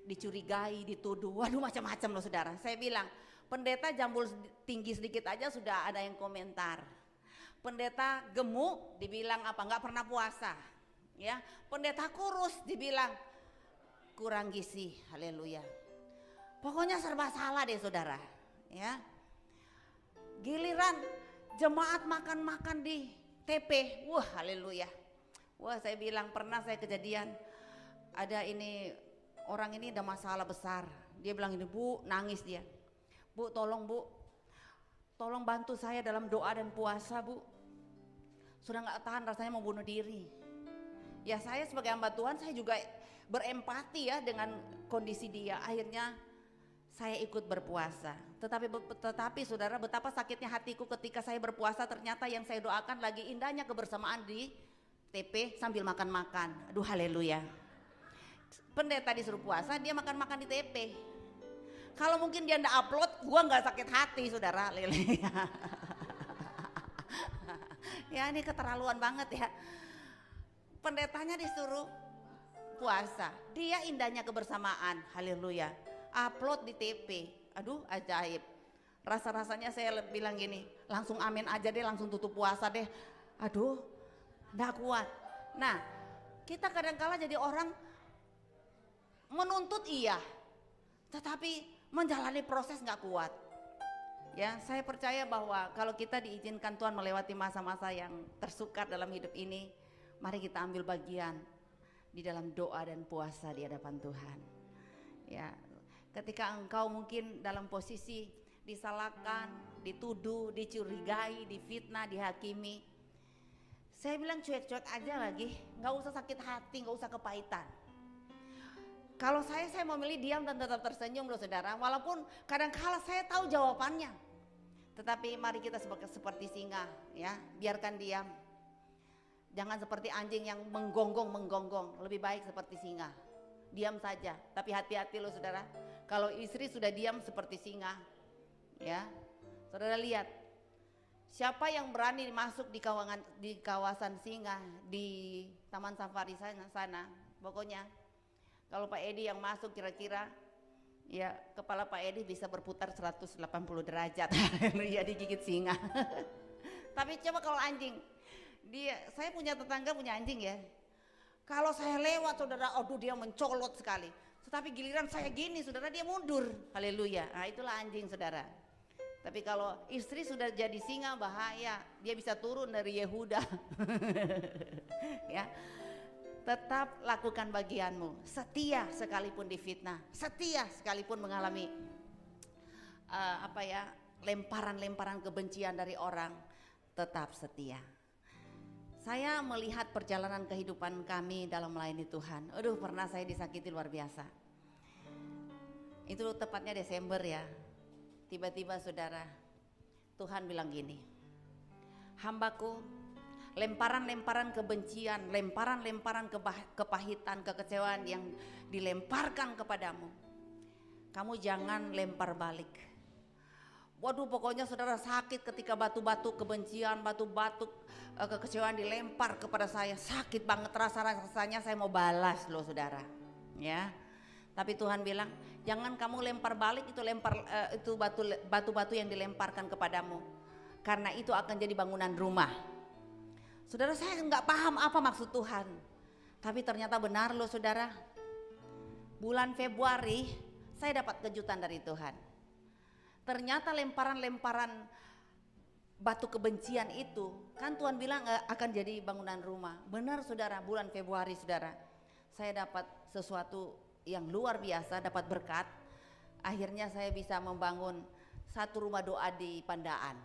dicurigai, dituduh, waduh macam-macam loh saudara. Saya bilang, pendeta jambul tinggi sedikit aja sudah ada yang komentar. Pendeta gemuk dibilang apa, nggak pernah puasa. Ya, pendeta kurus dibilang kurang gizi. Haleluya. Pokoknya serba salah deh saudara. Ya. Giliran jemaat makan-makan di TP. Wah, haleluya. Wah, saya bilang pernah saya kejadian ada ini orang ini ada masalah besar. Dia bilang ini, Bu, nangis dia. Bu, tolong Bu. Tolong bantu saya dalam doa dan puasa, Bu. Sudah nggak tahan rasanya mau bunuh diri. Ya saya sebagai hamba Tuhan saya juga berempati ya dengan kondisi dia. Akhirnya saya ikut berpuasa. Tetapi saudara, betapa sakitnya hatiku ketika saya berpuasa ternyata yang saya doakan lagi indahnya kebersamaan di TP sambil makan-makan. Aduh haleluya. Pendeta disuruh puasa, dia makan-makan di TP. Kalau mungkin dia ndak upload, gua nggak sakit hati saudara. Haleluya. Ya ini keterlaluan banget ya. Pendetanya disuruh puasa, dia indahnya kebersamaan, haleluya, upload di TP, aduh ajaib. Rasa-rasanya saya bilang gini, langsung amin aja deh, langsung tutup puasa deh, aduh gak kuat. Nah kita kadang-kala jadi orang menuntut iya, tetapi menjalani proses gak kuat. Ya, saya percaya bahwa kalau kita diizinkan Tuhan melewati masa-masa yang tersukar dalam hidup ini, mari kita ambil bagian di dalam doa dan puasa di hadapan Tuhan. Ya, ketika engkau mungkin dalam posisi disalahkan, dituduh, dicurigai, difitnah, dihakimi, saya bilang cuek-cuek aja lagi, nggak usah sakit hati, nggak usah kepahitan. Kalau saya memilih diam dan tetap tersenyum loh saudara, walaupun kadang-kala saya tahu jawabannya. Tetapi mari kita seperti singa, ya, biarkan diam. Jangan seperti anjing yang menggonggong, lebih baik seperti singa. Diam saja, tapi hati-hati loh saudara. Kalau istri sudah diam seperti singa, ya, saudara lihat, siapa yang berani masuk di kawasan singa di Taman Safari sana, pokoknya kalau Pak Edi yang masuk kira-kira, ya kepala Pak Edi bisa berputar 180 derajat, ya digigit singa. Tapi coba kalau anjing, saya punya tetangga punya anjing ya. Kalau saya lewat saudara, aduh dia mencolot sekali. Tetapi giliran saya gini saudara, dia mundur. Haleluya. Nah itulah anjing saudara. Tapi kalau istri sudah jadi singa bahaya, dia bisa turun dari Yehuda. Ya. Tetap lakukan bagianmu, setia sekalipun difitnah, setia sekalipun mengalami lemparan-lemparan kebencian dari orang, tetap setia. Saya melihat perjalanan kehidupan kami dalam melayani Tuhan. Aduh, pernah saya disakiti luar biasa. Itu tepatnya Desember ya. Tiba-tiba saudara, Tuhan bilang gini, hambaku, lemparan-lemparan kebencian, lemparan-lemparan kepahitan, kekecewaan yang dilemparkan kepadamu, kamu jangan lempar balik. Waduh, pokoknya saudara sakit ketika batu-batu kebencian, batu-batu kekecewaan dilempar kepada saya. Sakit banget rasanya, saya mau balas loh saudara. Ya. Tapi Tuhan bilang, jangan kamu lempar balik itu batu-batu yang dilemparkan kepadamu. Karena itu akan jadi bangunan rumah. Saudara, saya nggak paham apa maksud Tuhan. Tapi ternyata benar loh saudara. Bulan Februari saya dapat kejutan dari Tuhan. Ternyata lemparan-lemparan batu kebencian itu kan Tuhan bilang akan jadi bangunan rumah. Benar saudara, bulan Februari saudara, saya dapat sesuatu yang luar biasa, dapat berkat. Akhirnya saya bisa membangun satu rumah doa di Pandaan.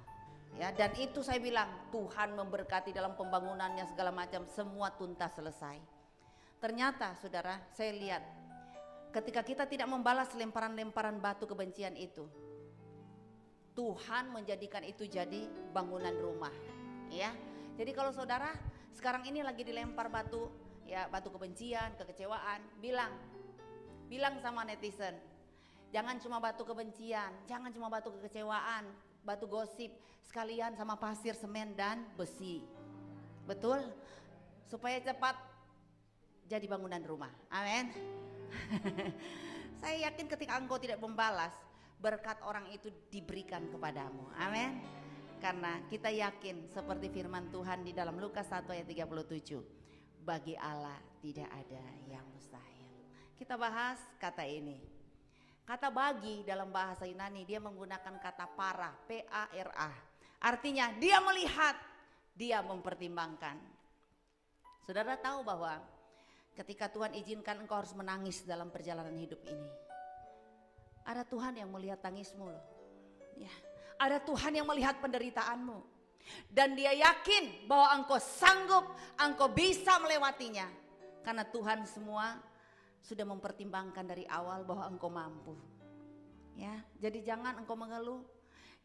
Ya, dan itu saya bilang Tuhan memberkati dalam pembangunannya segala macam, semua tuntas selesai. Ternyata saudara, saya lihat ketika kita tidak membalas lemparan-lemparan batu kebencian itu, Tuhan menjadikan itu jadi bangunan rumah, ya. Jadi kalau saudara sekarang ini lagi dilempar batu, ya batu kebencian, kekecewaan, bilang sama netizen, jangan cuma batu kebencian, jangan cuma batu kekecewaan, batu gosip, sekalian sama pasir, semen dan besi, betul? Supaya cepat jadi bangunan rumah, amin. Saya yakin ketika engkau tidak membalas, berkat orang itu diberikan kepadamu. Amin. Karena kita yakin seperti firman Tuhan di dalam Lukas 1 ayat 37. Bagi Allah tidak ada yang mustahil. Kita bahas kata ini. Kata bagi dalam bahasa Yunani dia menggunakan kata para, P-A-R-A. Artinya dia melihat, dia mempertimbangkan. Saudara tahu bahwa ketika Tuhan izinkan engkau harus menangis dalam perjalanan hidup ini, ada Tuhan yang melihat tangismu loh. Ya, ada Tuhan yang melihat penderitaanmu. Dan dia yakin bahwa engkau sanggup, engkau bisa melewatinya. Karena Tuhan semua sudah mempertimbangkan dari awal bahwa engkau mampu. Ya, jadi jangan engkau mengeluh.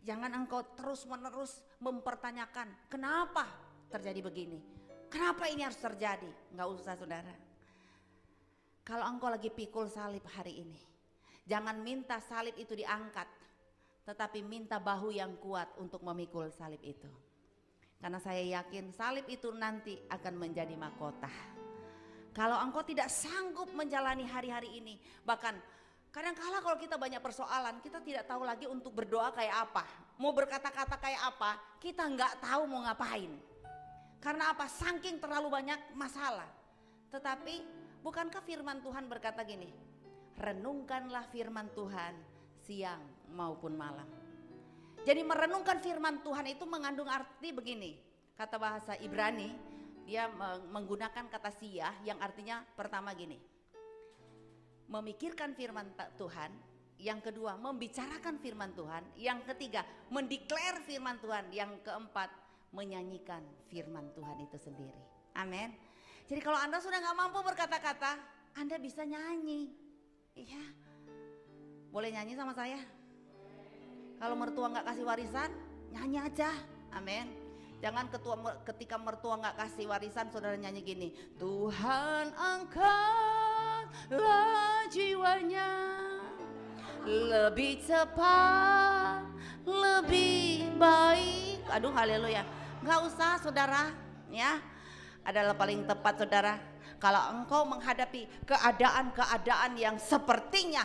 Jangan engkau terus-menerus mempertanyakan, kenapa terjadi begini? Kenapa ini harus terjadi? Enggak usah saudara. Kalau engkau lagi pikul salib hari ini, jangan minta salib itu diangkat, tetapi minta bahu yang kuat untuk memikul salib itu. Karena saya yakin salib itu nanti akan menjadi mahkota. Kalau engkau tidak sanggup menjalani hari-hari ini, bahkan kadang-kala kalau kita banyak persoalan, kita tidak tahu lagi untuk berdoa kayak apa, mau berkata-kata kayak apa, kita nggak tahu mau ngapain. Karena apa? Saking terlalu banyak masalah. Tetapi bukankah firman Tuhan berkata gini, renungkanlah firman Tuhan siang maupun malam. Jadi merenungkan firman Tuhan itu mengandung arti begini. Kata bahasa Ibrani, dia menggunakan kata siyah yang artinya pertama gini, memikirkan firman Tuhan. Yang kedua, membicarakan firman Tuhan. Yang ketiga, mendeklar firman Tuhan. Yang keempat, menyanyikan firman Tuhan itu sendiri. Amin. Jadi kalau Anda sudah gak mampu berkata-kata, Anda bisa nyanyi. Iya, boleh nyanyi sama saya? Kalau mertua nggak kasih warisan, nyanyi aja, amin. Jangan ketika mertua nggak kasih warisan, saudara nyanyi gini, Tuhan angkatlah jiwanya, lebih cepat, lebih baik. Aduh haleluya. Nggak usah saudara, ya. Adalah paling tepat saudara. Kalau engkau menghadapi keadaan-keadaan yang sepertinya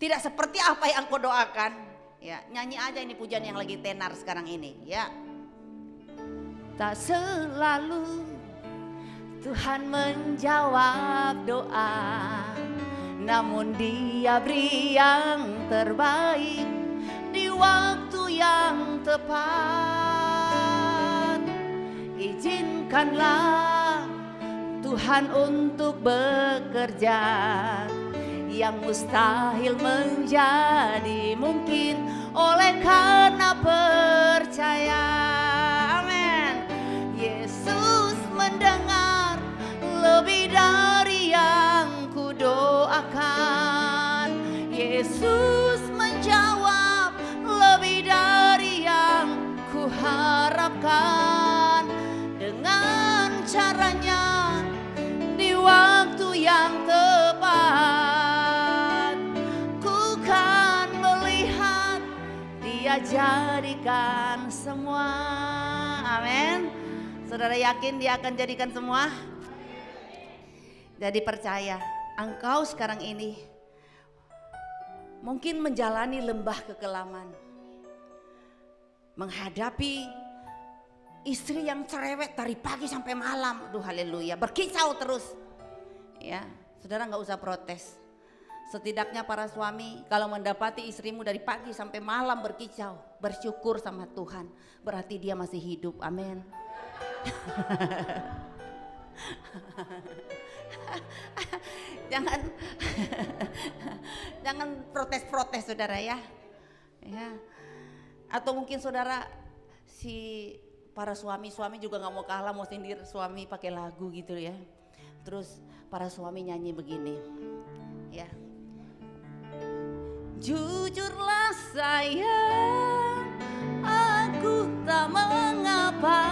tidak seperti apa yang engkau doakan, ya nyanyi aja ini pujian yang lagi tenar sekarang ini, ya. Tak selalu Tuhan menjawab doa, namun Dia beri yang terbaik di waktu yang tepat. Izinkanlah Tuhan untuk bekerja, yang mustahil menjadi mungkin oleh karena percaya. Amin. Yesus mendengar lebih dari yang kudoakan. Yesus menjawab lebih dari yang kuharapkan. Dengan caranya di waktu yang tepat, ku kan melihat Dia jadikan semua. Amin. Saudara yakin Dia akan jadikan semua? Jadi percaya, engkau sekarang ini mungkin menjalani lembah kekelaman, menghadapi istri yang cerewet dari pagi sampai malam. Aduh haleluya, berkicau terus. Ya, saudara nggak usah protes. Setidaknya para suami kalau mendapati istrimu dari pagi sampai malam berkicau, bersyukur sama Tuhan, berarti dia masih hidup. Amin. Jangan protes-protes saudara ya. Ya. Atau mungkin saudara para suami juga nggak mau kalah, mau sindir suami pakai lagu gitu ya. Terus para suami nyanyi begini, ya. Jujurlah sayang, aku tak mengapa,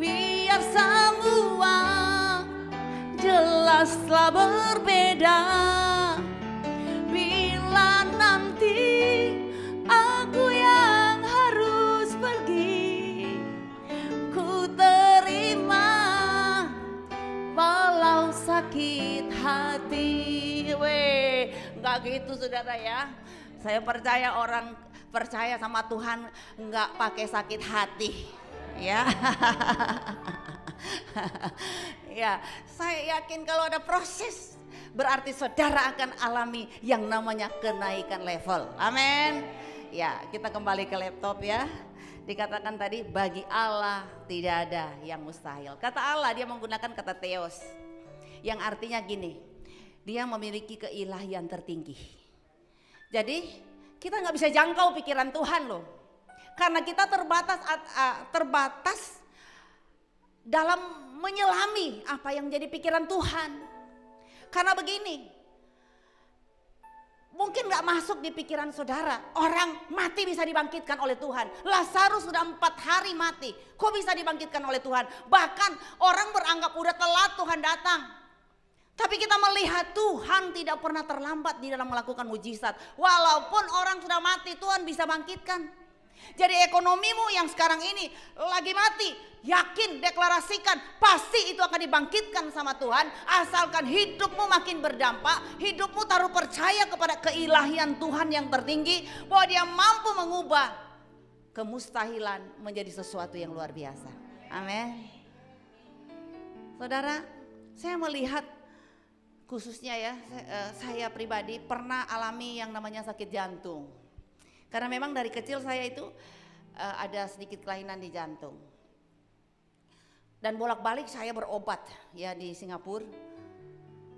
biar semua jelaslah berbeda. Bila nanti aku yang harus pergi, ku terima walau sakit hati. Nggak gitu saudara ya. Saya percaya orang percaya sama Tuhan nggak pakai sakit hati, ya. Ya, saya yakin kalau ada proses berarti saudara akan alami yang namanya kenaikan level. Amin. Ya, kita kembali ke laptop ya. Dikatakan tadi bagi Allah tidak ada yang mustahil. Kata Allah dia menggunakan kata theos, yang artinya gini, dia memiliki keilahian tertinggi. Jadi kita nggak bisa jangkau pikiran Tuhan loh, karena kita terbatas dalam menyelami apa yang jadi pikiran Tuhan. Karena begini, mungkin gak masuk di pikiran saudara, orang mati bisa dibangkitkan oleh Tuhan. Lazarus sudah 4 hari mati, kok bisa dibangkitkan oleh Tuhan? Bahkan orang beranggap udah telat Tuhan datang. Tapi kita melihat Tuhan tidak pernah terlambat di dalam melakukan mujizat. Walaupun orang sudah mati, Tuhan bisa bangkitkan. Jadi ekonomimu yang sekarang ini lagi mati, yakin, deklarasikan, pasti itu akan dibangkitkan sama Tuhan. Asalkan hidupmu makin berdampak, hidupmu taruh percaya kepada keilahian Tuhan yang tertinggi, bahwa dia mampu mengubah kemustahilan menjadi sesuatu yang luar biasa. Amin. Saudara, saya melihat khususnya ya, saya pribadi pernah alami yang namanya sakit jantung. Karena memang dari kecil saya itu ada sedikit kelainan di jantung. Dan bolak-balik saya berobat ya di Singapura.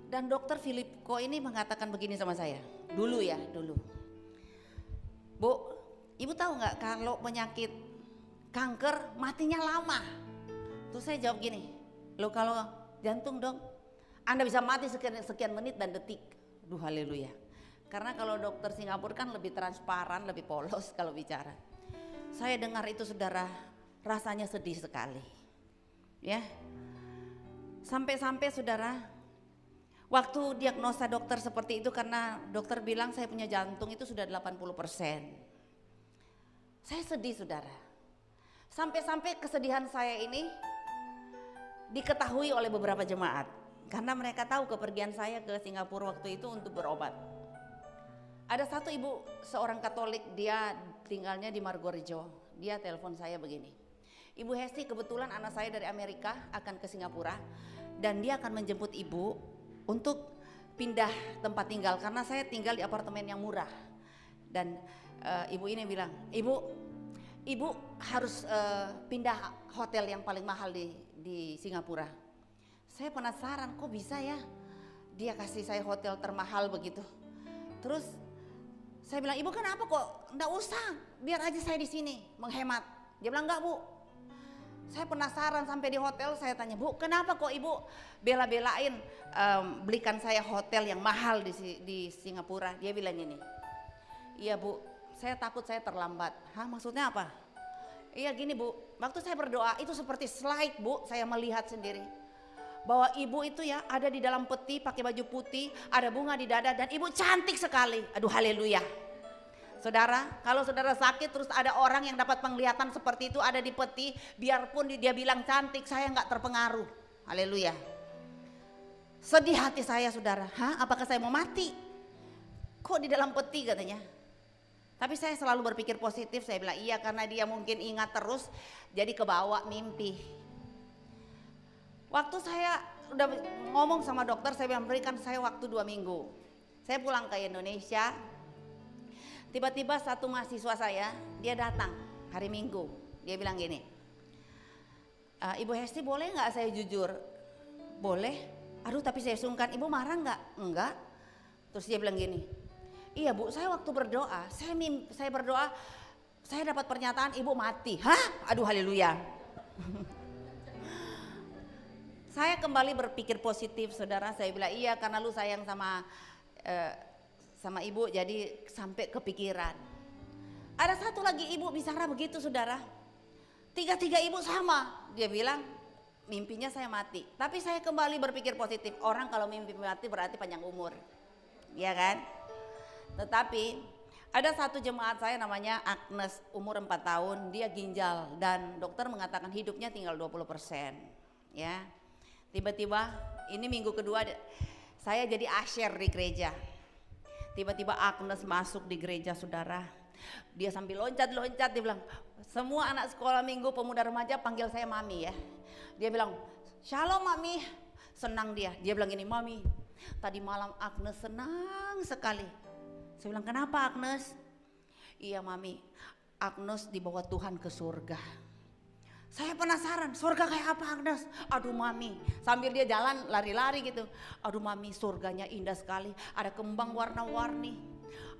Dan dokter Filipko ini mengatakan begini sama saya. Dulu. Bu, ibu tahu nggak kalau penyakit kanker matinya lama? Terus saya jawab gini, loh kalau jantung dong, Anda bisa mati sekian menit dan detik. Duh haleluya. Karena kalau dokter Singapura kan lebih transparan, lebih polos kalau bicara. Saya dengar itu saudara, rasanya sedih sekali. Ya. Sampai-sampai saudara, waktu diagnosa dokter seperti itu, karena dokter bilang saya punya jantung itu sudah 80%. Saya sedih saudara. Sampai-sampai kesedihan saya ini diketahui oleh beberapa jemaat. Karena mereka tahu kepergian saya ke Singapura waktu itu untuk berobat. Ada satu ibu, seorang Katolik, dia tinggalnya di Margorejo. Dia telepon saya begini, Ibu Hesti, kebetulan anak saya dari Amerika akan ke Singapura dan dia akan menjemput ibu untuk pindah tempat tinggal karena saya tinggal di apartemen yang murah. Dan ibu ini bilang, ibu harus pindah hotel yang paling mahal di Singapura. Saya penasaran, kok bisa ya dia kasih saya hotel termahal begitu. Terus saya bilang, ibu kenapa kok? Nggak usah, biar aja saya di sini menghemat. Dia bilang, enggak bu. Saya penasaran sampai di hotel, saya tanya, bu kenapa kok ibu bela-belain belikan saya hotel yang mahal di Singapura? Dia bilang gini, iya bu, saya takut saya terlambat. Hah, maksudnya apa? Iya gini bu, waktu saya berdoa itu seperti slide bu, saya melihat sendiri bahwa ibu itu ya ada di dalam peti pakai baju putih, ada bunga di dada dan ibu cantik sekali. Aduh haleluya. Saudara, kalau saudara sakit terus ada orang yang dapat penglihatan seperti itu ada di peti, biarpun dia bilang cantik, saya nggak terpengaruh. Haleluya. Sedih hati saya saudara, hah apakah saya mau mati? Kok di dalam peti katanya. Tapi saya selalu berpikir positif, saya bilang iya karena dia mungkin ingat terus jadi kebawa mimpi. Waktu saya udah ngomong sama dokter, saya bilang berikan saya waktu 2 minggu. Saya pulang ke Indonesia, tiba-tiba satu mahasiswa saya, dia datang hari Minggu. Dia bilang gini, Ibu Hesti boleh nggak saya jujur? Boleh. Aduh tapi saya sungkan, ibu marah nggak? Enggak. Terus dia bilang gini, iya bu, saya waktu berdoa, saya berdoa, saya dapat pernyataan ibu mati. Hah? Aduh haleluya. Saya kembali berpikir positif saudara, saya bilang iya karena lu sayang sama ibu jadi sampai kepikiran. Ada satu lagi ibu bicara begitu saudara, tiga ibu sama, dia bilang mimpinya saya mati. Tapi saya kembali berpikir positif, orang kalau mimpi mati berarti panjang umur, ya kan. Tetapi ada satu jemaat saya namanya Agnes, umur 4 tahun, dia ginjal dan dokter mengatakan hidupnya tinggal 20%, ya. Tiba-tiba ini minggu kedua saya jadi asher di gereja. Tiba-tiba Agnes masuk di gereja saudara. Dia sambil loncat-loncat, dia bilang, semua anak sekolah minggu pemuda remaja panggil saya mami ya. Dia bilang, shalom mami. Senang dia bilang gini, mami tadi malam Agnes senang sekali. Saya bilang, kenapa Agnes? Iya mami, Agnes dibawa Tuhan ke surga. Saya penasaran, surga kayak apa Agnes? Aduh mami, sambil dia jalan lari-lari gitu. Aduh mami, surganya indah sekali. Ada kembang warna-warni,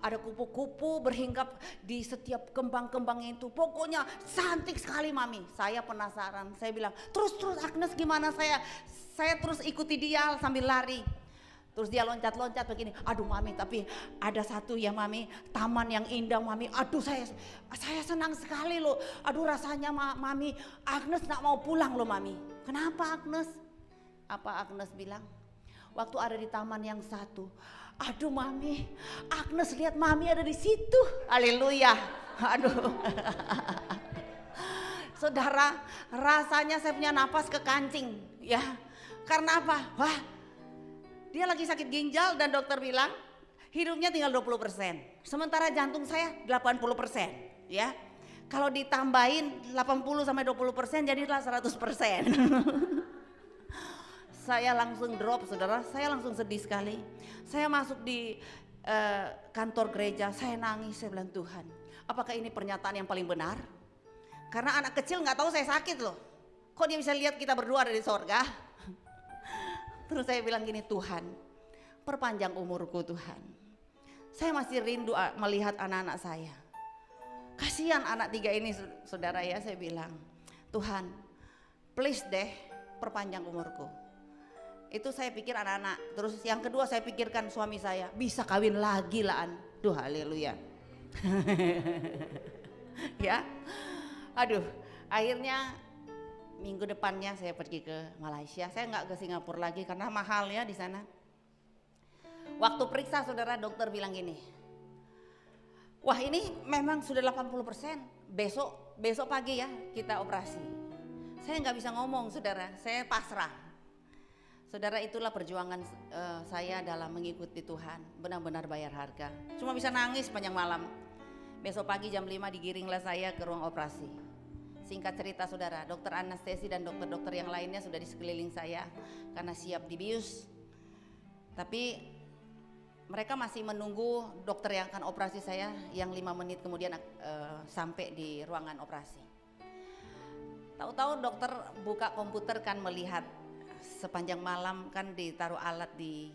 ada kupu-kupu berhinggap di setiap kembang-kembang itu. Pokoknya cantik sekali mami. Saya penasaran, saya bilang, terus Agnes gimana? Saya terus ikuti dia sambil lari. Terus dia loncat-loncat begini, aduh mami tapi ada satu ya mami, taman yang indah mami, aduh saya senang sekali loh, aduh rasanya mami, Agnes gak mau pulang loh mami. Kenapa Agnes? Apa Agnes bilang? Waktu ada di taman yang satu, aduh mami, Agnes lihat mami ada di situ, haleluya, aduh. Saudara, rasanya saya punya napas kekancing ya, karena apa? Wah, dia lagi sakit ginjal dan dokter bilang hidupnya tinggal 20%. Sementara jantung saya 80% ya. Kalau ditambahin 80 sampai 20% jadilah 100%. Saya langsung drop saudara, saya langsung sedih sekali. Saya masuk di kantor gereja, saya nangis, saya bilang Tuhan, apakah ini pernyataan yang paling benar? Karena anak kecil nggak tahu saya sakit loh. Kok dia bisa lihat kita berdua ada di sorga? Terus saya bilang gini, Tuhan perpanjang umurku Tuhan. Saya masih rindu melihat anak-anak saya. Kasihan anak 3 ini saudara ya, saya bilang Tuhan please deh perpanjang umurku. Itu saya pikir anak-anak. Terus yang kedua saya pikirkan suami saya, bisa kawin lagi lah. Duh haleluya. Ya. Aduh, akhirnya minggu depannya saya pergi ke Malaysia. Saya nggak ke Singapura lagi karena mahal ya di sana. Waktu periksa saudara, dokter bilang gini, wah ini memang sudah 80%, besok pagi ya kita operasi. Saya nggak bisa ngomong saudara, saya pasrah. Saudara, itulah perjuangan saya dalam mengikuti Tuhan, benar-benar bayar harga. Cuma bisa nangis panjang malam. Besok pagi jam 5 digiringlah saya ke ruang operasi. Singkat cerita saudara, dokter anestesi dan dokter-dokter yang lainnya sudah di sekeliling saya karena siap dibius. Tapi mereka masih menunggu dokter yang akan operasi saya yang 5 menit kemudian sampai di ruangan operasi. Tahu-tahu dokter buka komputer kan melihat sepanjang malam kan ditaruh alat di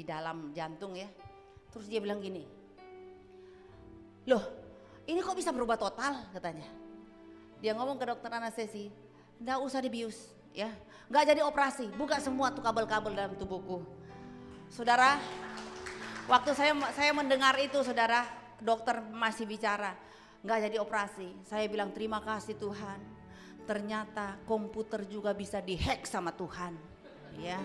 dalam jantung ya. Terus dia bilang gini, loh ini kok bisa berubah total katanya. Dia ngomong ke dokter anestesi, nggak usah dibius ya, nggak jadi operasi, buka semua tuh kabel-kabel dalam tubuhku. Saudara, waktu saya mendengar itu saudara, dokter masih bicara, nggak jadi operasi. Saya bilang terima kasih Tuhan, ternyata komputer juga bisa dihack sama Tuhan ya.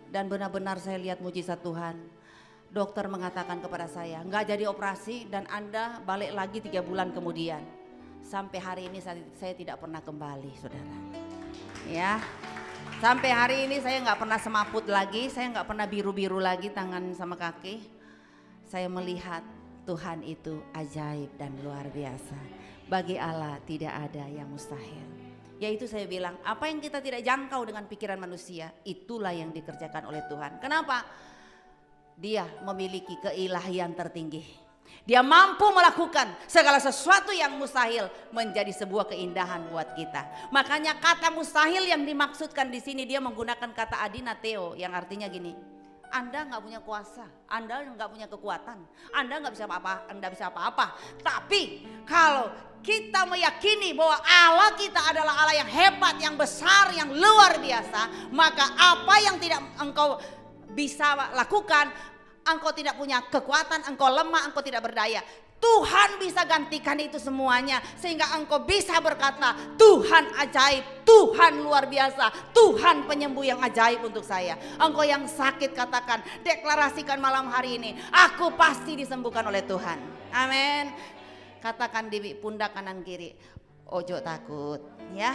Dan benar-benar saya lihat mujizat Tuhan. Dokter mengatakan kepada saya, nggak jadi operasi dan Anda balik lagi 3 bulan kemudian. Sampai hari ini saya tidak pernah kembali saudara ya. Sampai hari ini saya nggak pernah semaput lagi, saya nggak pernah biru-biru lagi tangan sama kaki. Saya melihat Tuhan itu ajaib dan luar biasa. Bagi Allah tidak ada yang mustahil. Yaitu saya bilang, apa yang kita tidak jangkau dengan pikiran manusia, itulah yang dikerjakan oleh Tuhan. Kenapa? Dia memiliki keilahian tertinggi. Dia mampu melakukan segala sesuatu yang mustahil menjadi sebuah keindahan buat kita. Makanya kata mustahil yang dimaksudkan di sini dia menggunakan kata adinateo yang artinya gini. Anda nggak punya kuasa, Anda nggak punya kekuatan, Anda nggak bisa apa-apa. Tapi kalau kita meyakini bahwa Allah kita adalah Allah yang hebat, yang besar, yang luar biasa, maka apa yang tidak engkau bisa lakukan, engkau tidak punya kekuatan, engkau lemah, engkau tidak berdaya, Tuhan bisa gantikan itu semuanya. Sehingga engkau bisa berkata, Tuhan ajaib, Tuhan luar biasa, Tuhan penyembuh yang ajaib untuk saya. Engkau yang sakit katakan, deklarasikan malam hari ini, aku pasti disembuhkan oleh Tuhan. Amin. Katakan di pundak kanan kiri, ojo takut ya,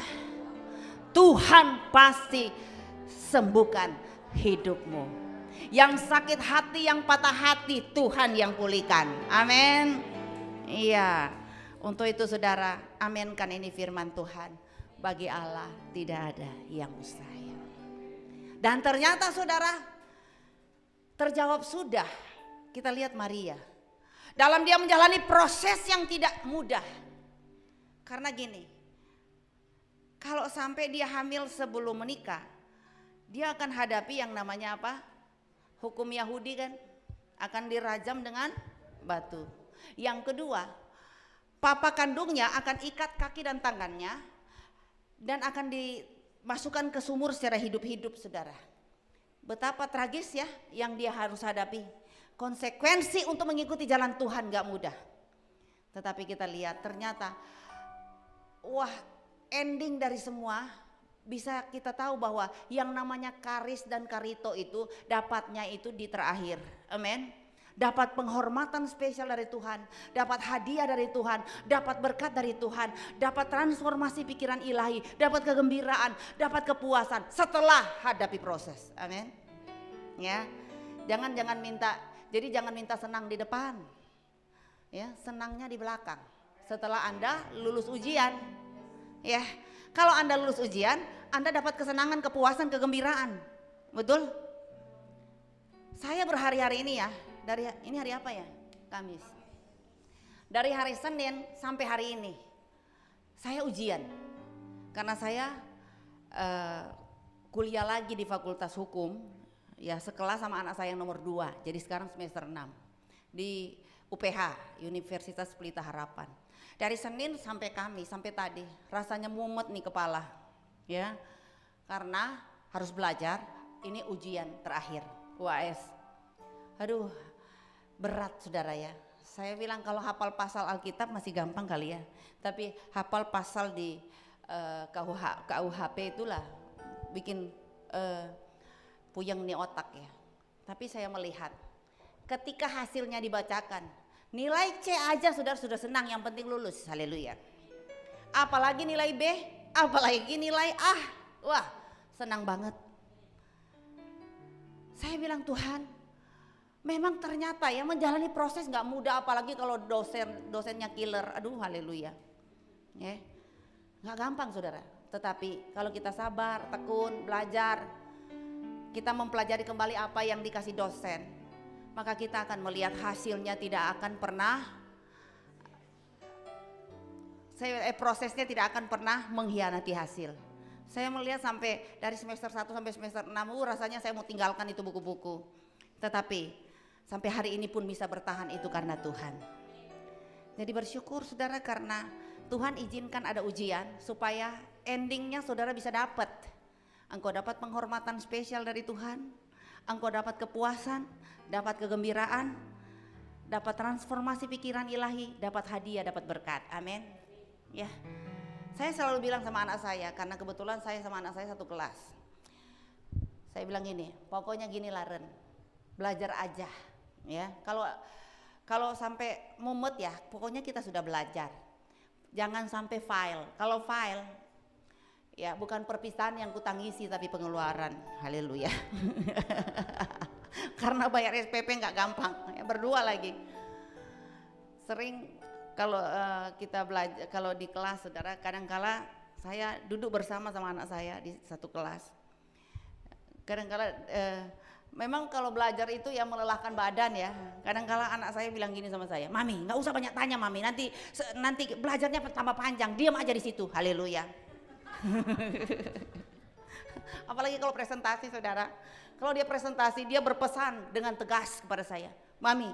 Tuhan pasti sembuhkan hidupmu. Yang sakit hati, yang patah hati, Tuhan yang pulihkan. Amin. Iya. Untuk itu saudara, aminkan ini firman Tuhan. Bagi Allah tidak ada yang mustahil. Dan ternyata saudara, terjawab sudah. Kita lihat Maria. Dalam dia menjalani proses yang tidak mudah. Karena gini, kalau sampai dia hamil sebelum menikah, dia akan hadapi yang namanya apa? Hukum Yahudi kan, akan dirajam dengan batu. Yang kedua, papa kandungnya akan ikat kaki dan tangannya dan akan dimasukkan ke sumur secara hidup-hidup saudara. Betapa tragis ya yang dia harus hadapi. Konsekuensi untuk mengikuti jalan Tuhan gak mudah. Tetapi kita lihat ternyata, wah, ending dari semua bisa kita tahu bahwa yang namanya karis dan karito itu dapatnya itu di terakhir. Amin. Dapat penghormatan spesial dari Tuhan, dapat hadiah dari Tuhan, dapat berkat dari Tuhan, dapat transformasi pikiran ilahi, dapat kegembiraan, dapat kepuasan setelah hadapi proses. Amin. Ya. Jangan minta, jadi jangan minta senang di depan. Ya, senangnya di belakang. Setelah Anda lulus ujian. Ya. Kalau Anda lulus ujian, Anda dapat kesenangan, kepuasan, kegembiraan. Betul? Saya berhari-hari ini ya, ini hari apa ya? Kamis. Dari hari Senin sampai hari ini, saya ujian. Karena saya kuliah lagi di Fakultas Hukum, ya sekelas sama anak saya yang nomor 2, jadi sekarang semester 6. Di UPH, Universitas Pelita Harapan. Dari Senin sampai Kamis, sampai tadi rasanya mumet nih kepala ya, karena harus belajar, ini ujian terakhir UAS. Aduh berat saudara ya, Saya bilang kalau hafal pasal Alkitab masih gampang kali ya. Tapi hafal pasal di KUHP itulah bikin puyeng nih otak ya. Tapi saya melihat ketika hasilnya dibacakan, nilai C aja saudara sudah senang, yang penting lulus, haleluya. Apalagi nilai B, apalagi nilai A, wah senang banget. Saya bilang Tuhan, memang ternyata ya menjalani proses gak mudah, apalagi kalau dosennya killer, aduh haleluya. Ya, gak gampang saudara, tetapi kalau kita sabar, tekun, belajar, kita mempelajari kembali apa yang dikasih dosen, maka kita akan melihat hasilnya tidak akan pernah, prosesnya tidak akan pernah mengkhianati hasil. Saya melihat sampai dari semester 1 sampai semester 6, rasanya saya mau tinggalkan itu buku-buku. Tetapi sampai hari ini pun bisa bertahan itu karena Tuhan. Jadi bersyukur saudara karena Tuhan izinkan ada ujian supaya endingnya saudara bisa dapat. Engkau dapat penghormatan spesial dari Tuhan, engkau dapat kepuasan, dapat kegembiraan, dapat transformasi pikiran ilahi, dapat hadiah, dapat berkat. Amin. Ya, saya selalu bilang sama anak saya, karena kebetulan saya sama anak saya satu kelas. Saya bilang gini, pokoknya gini Laren, belajar aja. Ya, kalau sampai mumet ya, pokoknya kita sudah belajar. Jangan sampai fail. Kalau fail, ya bukan perpisahan yang kutangisi tapi pengeluaran. Haleluya. Karena bayar SPP nggak gampang, ya, berdua lagi. Sering kalau kita belajar, kalau di kelas saudara, kadangkala saya duduk bersama anak saya di satu kelas. Kadangkala memang kalau belajar itu ya melelahkan badan ya. Kadangkala anak saya bilang gini sama saya, Mami nggak usah banyak tanya Mami, nanti belajarnya tambah panjang, diam aja di situ. Haleluya. Apalagi kalau presentasi saudara, kalau dia presentasi dia berpesan dengan tegas kepada saya, Mami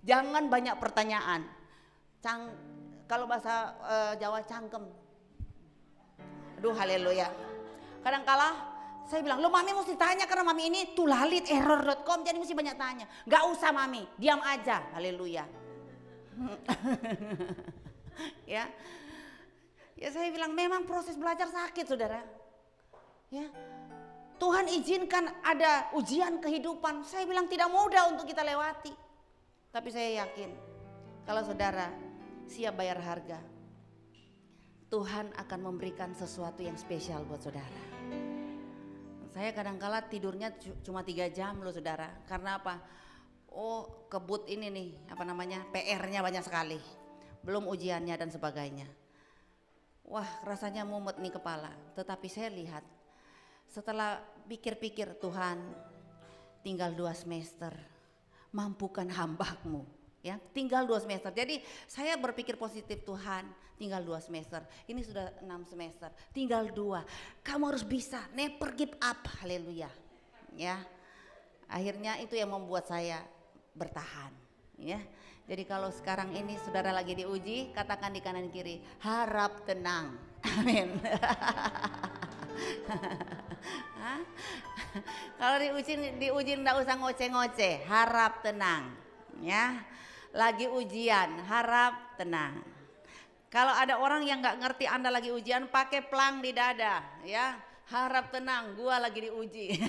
jangan banyak pertanyaan, kalau bahasa Jawa cangkem. Aduh haleluya. Kadangkala saya bilang, lo Mami mesti tanya karena Mami ini tulalit error.com, jadi mesti banyak tanya. Gak usah Mami, diam aja. Haleluya. Ya. Ya saya bilang memang proses belajar sakit saudara. Ya, Tuhan izinkan ada ujian kehidupan. Saya bilang tidak mudah untuk kita lewati. Tapi saya yakin kalau saudara siap bayar harga, Tuhan akan memberikan sesuatu yang spesial buat saudara. Saya kadangkala tidurnya cuma 3 jam loh saudara. Karena apa? Oh kebut ini nih, apa namanya, PR-nya banyak sekali. Belum ujiannya dan sebagainya. Wah rasanya mumet nih kepala. Tetapi saya lihat setelah pikir-pikir, Tuhan tinggal 2 semester, mampukan hamba-Mu. Ya, tinggal 2 semester. Jadi saya berpikir positif, Tuhan tinggal 2 semester. Ini sudah 6 semester, tinggal 2. Kamu harus bisa, never give up. Haleluya. Ya. Akhirnya itu yang membuat saya bertahan. Ya. Jadi kalau sekarang ini saudara lagi diuji, katakan di kanan kiri, harap tenang. Amin. Kalau diuji enggak usah ngoceh-ngoceh, harap tenang. Ya. Lagi ujian, harap tenang. Kalau ada orang yang nggak ngerti Anda lagi ujian, pakai pelang di dada, ya, harap tenang, gua lagi diuji.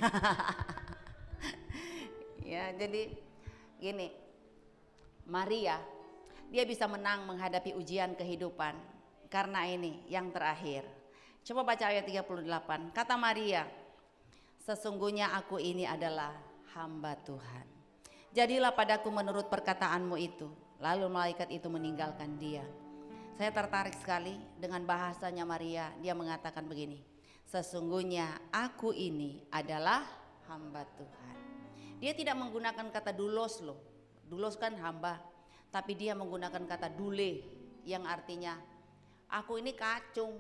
Ya, jadi gini, Maria, dia bisa menang menghadapi ujian kehidupan karena ini yang terakhir. Coba baca ayat 38. Kata Maria, sesungguhnya aku ini adalah hamba Tuhan. Jadilah padaku menurut perkataanmu itu. Lalu malaikat itu meninggalkan dia. Saya tertarik sekali dengan bahasanya Maria. Dia mengatakan begini, sesungguhnya aku ini adalah hamba Tuhan. Dia tidak menggunakan kata dulos loh. Dulos kan hamba. Tapi dia menggunakan kata dule yang artinya aku ini kacung,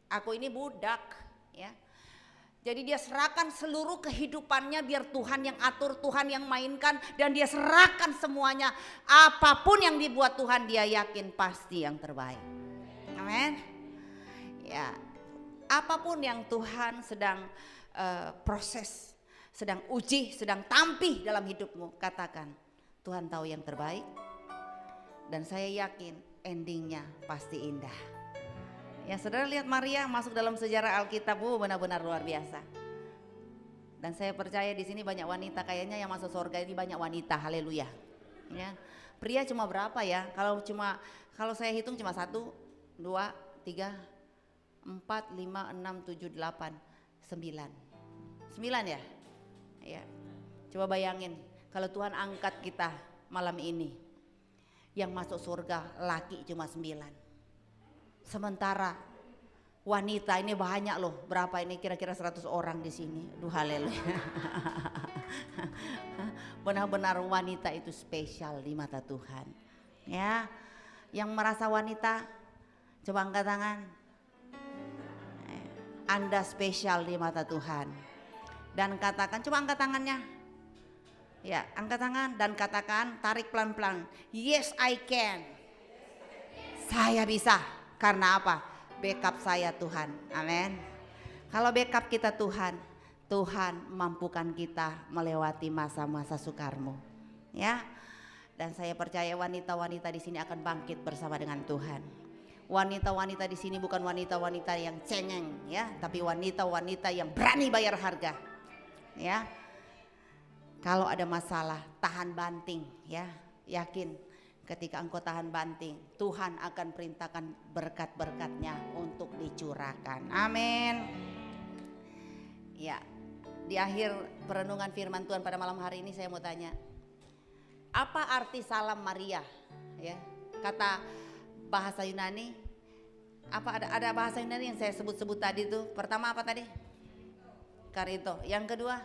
aku ini budak. Ya. Jadi dia serahkan seluruh kehidupannya biar Tuhan yang atur, Tuhan yang mainkan, dan dia serahkan semuanya. Apapun yang dibuat Tuhan dia yakin pasti yang terbaik. Amin. Ya, apapun yang Tuhan sedang proses, sedang uji, sedang tampih dalam hidupmu, katakan Tuhan tahu yang terbaik. Dan saya yakin endingnya pasti indah. Ya saudara lihat Maria masuk dalam sejarah Alkitab, benar-benar luar biasa. Dan saya percaya di sini banyak wanita, kayaknya yang masuk surga ini banyak wanita, haleluya. Ya, pria cuma berapa ya? Kalau saya hitung cuma 1, 2, 3, 4, 5, 6, 7, 8, 9. 9 ya? Ya. Coba bayangin kalau Tuhan angkat kita malam ini, yang masuk surga laki cuma 9. Sementara wanita ini banyak loh, berapa ini kira-kira 100 orang di sini. Duh haleluya. Benar-benar wanita itu spesial di mata Tuhan. Ya, yang merasa wanita coba angkat tangan. Anda spesial di mata Tuhan. Dan katakan, coba angkat tangannya. Ya, angkat tangan dan katakan, tarik pelan-pelan. Yes, I can. Saya bisa. Karena apa? Backup saya Tuhan. Amin. Kalau backup kita Tuhan, Tuhan mampukan kita melewati masa-masa sukarmu. Ya. Dan saya percaya wanita-wanita di sini akan bangkit bersama dengan Tuhan. Wanita-wanita di sini bukan wanita-wanita yang cengeng ya, tapi wanita-wanita yang berani bayar harga. Ya. Kalau ada masalah, tahan banting ya. Yakin ketika engkau tahan banting, Tuhan akan perintahkan berkat-berkatnya untuk dicurahkan. Amin. Ya, di akhir perenungan firman Tuhan pada malam hari ini saya mau tanya, apa arti salam Maria? Ya, kata bahasa Yunani, apa ada bahasa Yunani yang saya sebut-sebut tadi itu? Pertama apa tadi? Karito. Yang kedua,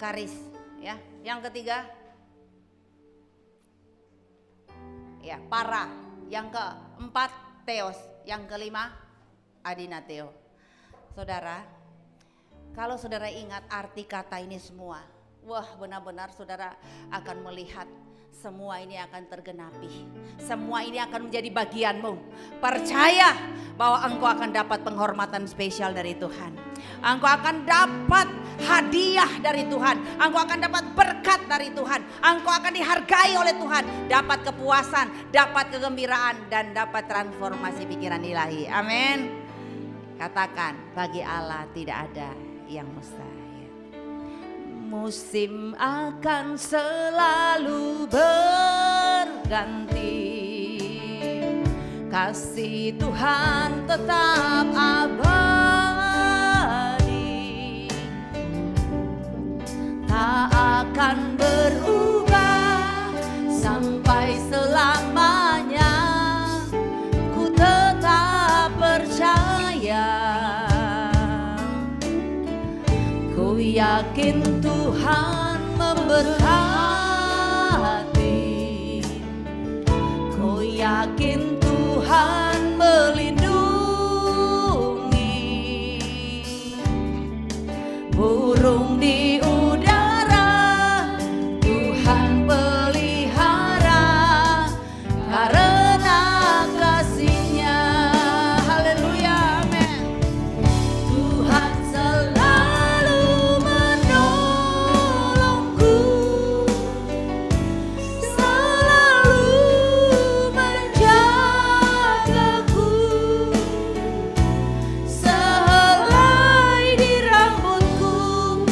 karis. Ya, yang ketiga, ya, para. Yang keempat theos, yang kelima adinateo. Saudara, kalau saudara ingat arti kata ini semua, wah benar-benar saudara akan melihat semua ini akan tergenapi. Semua ini akan menjadi bagianmu. Percaya bahwa engkau akan dapat penghormatan spesial dari Tuhan. Engkau akan dapat hadiah dari Tuhan. Engkau akan dapat berkat dari Tuhan. Engkau akan dihargai oleh Tuhan. Dapat kepuasan, dapat kegembiraan, dan dapat transformasi pikiran ilahi. Amin. Katakan, bagi Allah tidak ada yang mustahil. Musim akan selalu berganti, kasih Tuhan tetap abadi, tak akan berubah sampai selamanya. Ku tetap percaya, ku yakin Tuhan memberkati, ku yakin Tuhan melindungi. Burung di udara Tuhan pelihara karena kasih-Nya. Haleluya, amin. Tuhan selalu menolongku, selalu menjagaku, sehelai di rambutku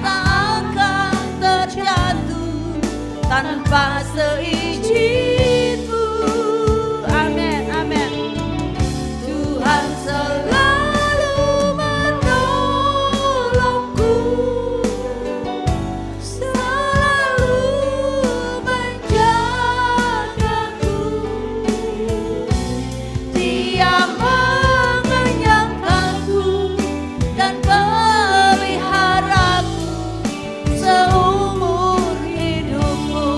tak akan terjatuh tanpa seizinku. Amin, amin. Tuhan selalu menolongku, selalu menjagaku. Dia mengenyangkanku dan peliharaku seumur hidupku.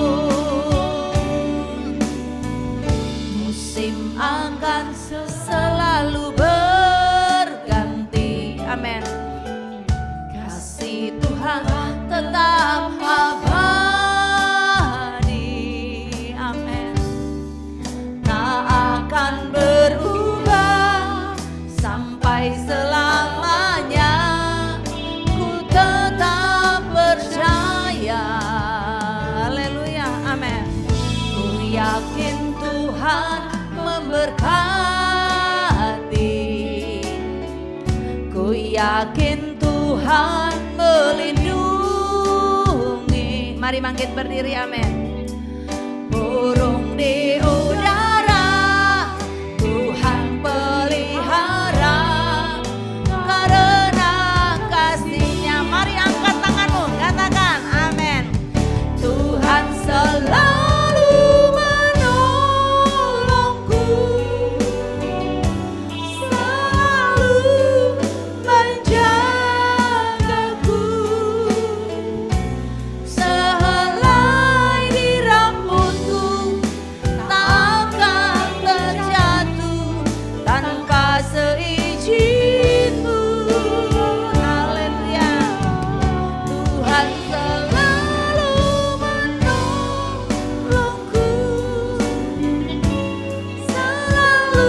Tuhan memberkati. Ku yakin Tuhan melindungi. Mari bangkit berdiri, amin. Burung di udara Tuhan pelihara, karena kasih-Nya. Mari angkat tanganmu, katakan amin. Tuhan selalu menolongku, selalu menjagaku. Sehelai di rambutku takkan terjatuh tanpa seizin-Mu. Haleluya. Tuhan selalu menolongku, selalu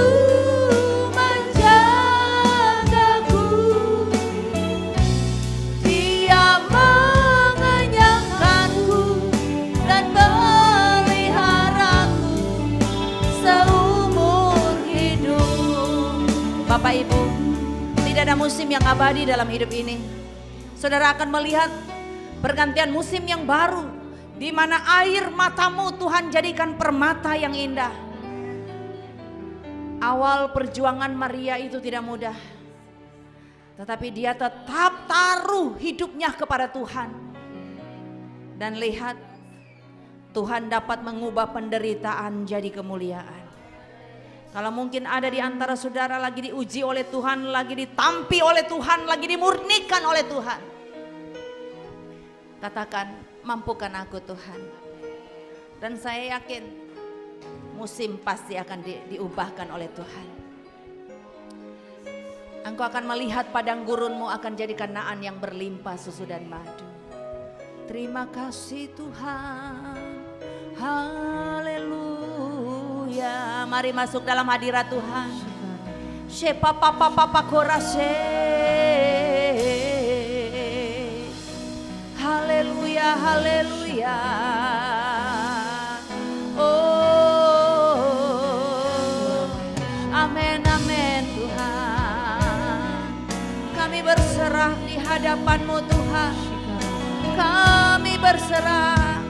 menjagaku. Dia mengenyangkanku dan meliharaku seumur hidup. Bapak Ibu, tidak ada musim yang abadi dalam hidup ini. Saudara akan melihat pergantian musim yang baru, di mana air matamu Tuhan jadikan permata yang indah. Awal perjuangan Maria itu tidak mudah, tetapi dia tetap taruh hidupnya kepada Tuhan. Dan lihat, Tuhan dapat mengubah penderitaan jadi kemuliaan. Kalau mungkin ada di antara saudara lagi diuji oleh Tuhan, lagi ditampi oleh Tuhan, lagi dimurnikan oleh Tuhan, katakan, mampukan aku Tuhan. Dan saya yakin musim pasti akan diubahkan oleh Tuhan. Engkau akan melihat padang gurunmu akan jadi Kanaan yang berlimpah susu dan madu. Terima kasih Tuhan. Haleluya. Mari masuk dalam hadirat Tuhan. Shepa papa papa korase. Haleluya, haleluya. Oh, amin, amin Tuhan. Kami berserah di hadapan-Mu Tuhan. Kami berserah.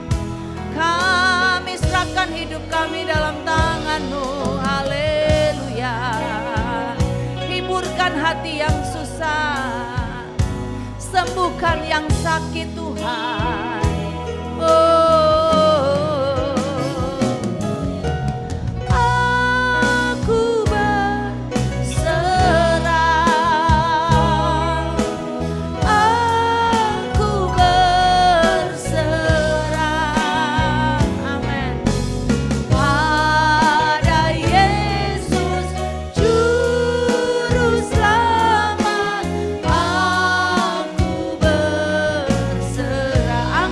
Kami serahkan hidup kami dalam tangan-Mu. Haleluya. Hiburkan hati yang susah, sembuhkan yang sakit Tuhan. Oh, aku berserah, aku berserah, amin, pada Yesus Juru Selamat. Aku berserah,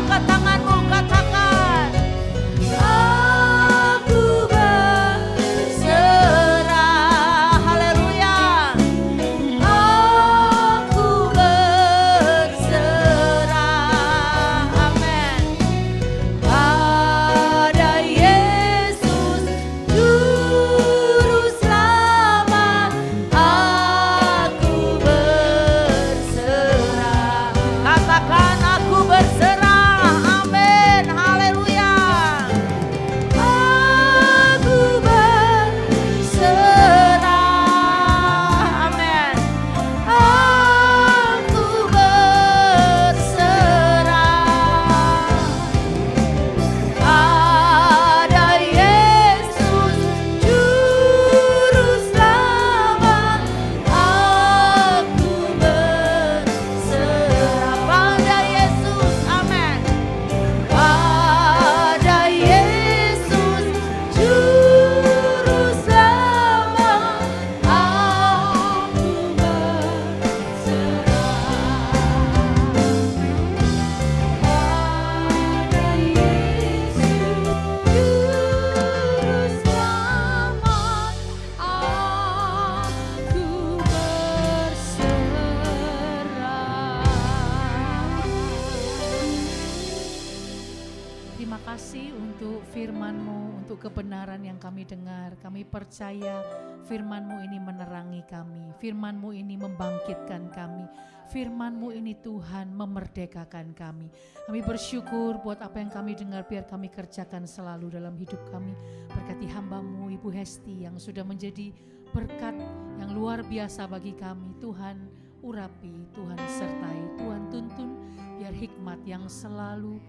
kasih untuk firman-Mu, untuk kebenaran yang kami dengar. Kami percaya firman-Mu ini menerangi kami, firman-Mu ini membangkitkan kami, firman-Mu ini Tuhan memerdekakan kami. Kami bersyukur buat apa yang kami dengar, biar kami kerjakan selalu dalam hidup kami. Berkati hamba-Mu Ibu Hesti yang sudah menjadi berkat yang luar biasa bagi kami. Tuhan urapi, Tuhan sertai, Tuhan tuntun, biar hikmat yang selalu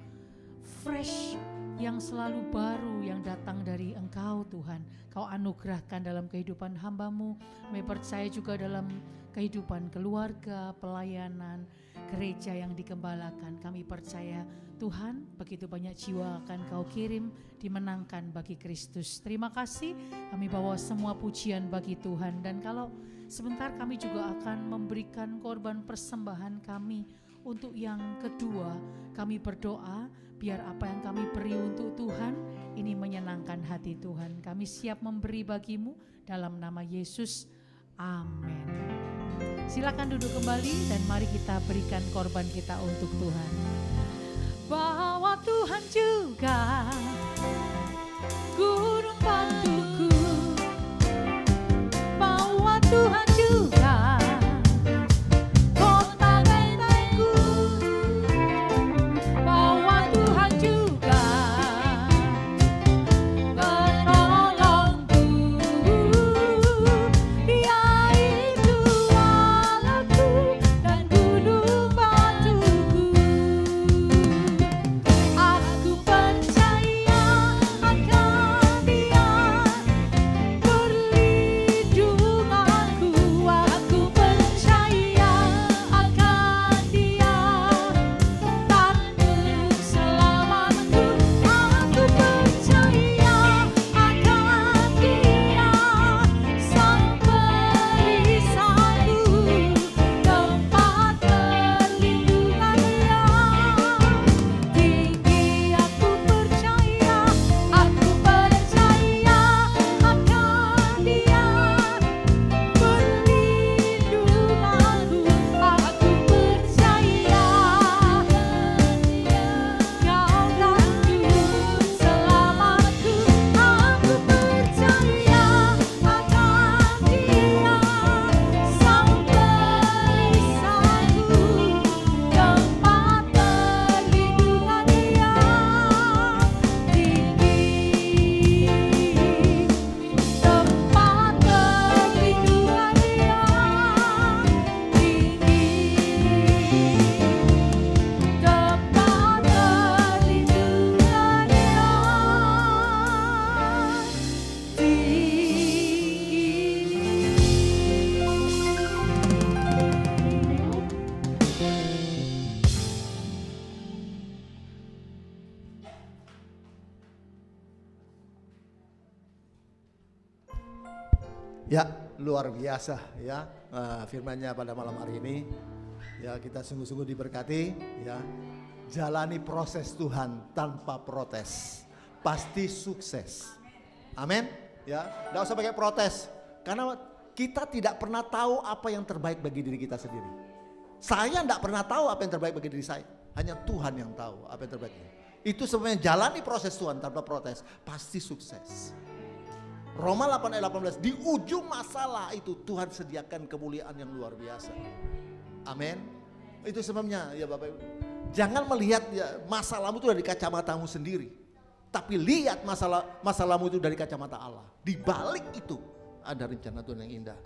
fresh, yang selalu baru, yang datang dari Engkau Tuhan, Kau anugerahkan dalam kehidupan hamba-Mu. Kami percaya juga dalam kehidupan keluarga, pelayanan, gereja yang dikembalakan. Kami percaya Tuhan begitu banyak jiwa akan Kau kirim, dimenangkan bagi Kristus. Terima kasih, kami bawa semua pujian bagi Tuhan. Dan kalau sebentar kami juga akan memberikan korban persembahan kami. Untuk yang kedua, kami berdoa biar apa yang kami beri untuk Tuhan ini menyenangkan hati Tuhan. Kami siap memberi bagi-Mu dalam nama Yesus. Amin. Silakan duduk kembali dan mari kita berikan korban kita untuk Tuhan. Bahwa Tuhan juga gunung batuku, bahwa Tuhan juga Ya, luar biasa ya firman-Nya pada malam hari ini. Ya, kita sungguh-sungguh diberkati ya. Jalani proses Tuhan tanpa protes. Pasti sukses. Amin. Ya, enggak usah pakai protes. Karena kita tidak pernah tahu apa yang terbaik bagi diri kita sendiri. Saya enggak pernah tahu apa yang terbaik bagi diri saya. Hanya Tuhan yang tahu apa yang terbaik. Itu sebenarnya jalani proses Tuhan tanpa protes. Pasti sukses. Roma 8 ayat 18, di ujung masalah itu Tuhan sediakan kemuliaan yang luar biasa. Amin. Itu sebabnya ya Bapak Ibu, jangan melihat ya, masalahmu itu dari kacamatamu sendiri, tapi lihat masalahmu itu dari kacamata Allah. Di balik itu ada rencana Tuhan yang indah.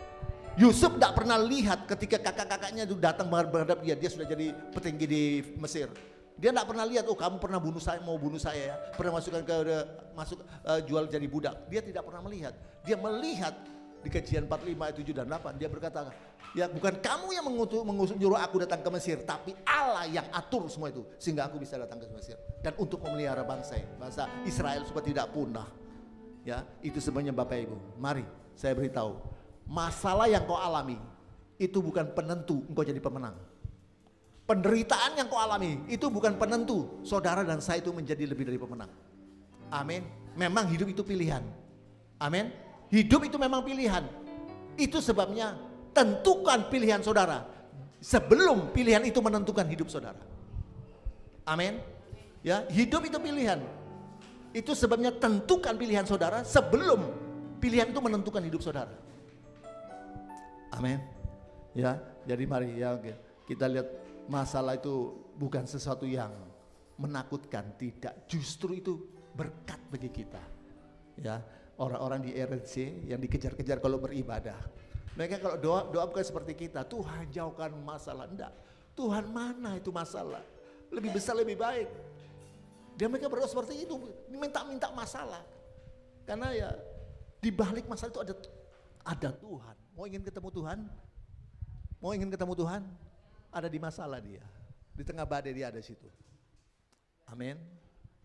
Yusuf tidak pernah lihat ketika kakak-kakaknya itu datang menghadap dia sudah jadi petinggi di Mesir. Dia tidak pernah lihat, oh kamu pernah mau bunuh saya ya, pernah jual jadi budak. Dia tidak pernah melihat. Dia melihat di Kejadian 45 ayat 7 dan 8. Dia berkata, ya bukan kamu yang nyuruh aku datang ke Mesir, tapi Allah yang atur semua itu sehingga aku bisa datang ke Mesir dan untuk memelihara bangsa Israel supaya tidak punah. Ya, itu sebenarnya Bapak Ibu. Mari saya beritahu, masalah yang kau alami itu bukan penentu engkau jadi pemenang. Penderitaan yang kau alami itu bukan penentu saudara dan saya itu menjadi lebih dari pemenang. Amin. Memang hidup itu pilihan. Amin. Hidup itu memang pilihan. Itu sebabnya tentukan pilihan saudara sebelum pilihan itu menentukan hidup saudara. Amin. Ya, hidup itu pilihan. Itu sebabnya tentukan pilihan saudara sebelum pilihan itu menentukan hidup saudara. Amin. Ya, jadi mari ya kita lihat masalah itu bukan sesuatu yang menakutkan, tidak. Justru itu berkat bagi kita. Ya, orang-orang di RNC yang dikejar-kejar kalau beribadah. Mereka kalau doa bukan seperti kita, Tuhan jauhkan masalah. Enggak, Tuhan mana itu masalah? Lebih besar, lebih baik. Dia mereka berdoa seperti itu, minta masalah. Karena ya di balik masalah itu ada Tuhan. Mau ingin ketemu Tuhan? Mau ingin ketemu Tuhan? Ada di masalah dia. Di tengah badai dia ada di situ. Amin.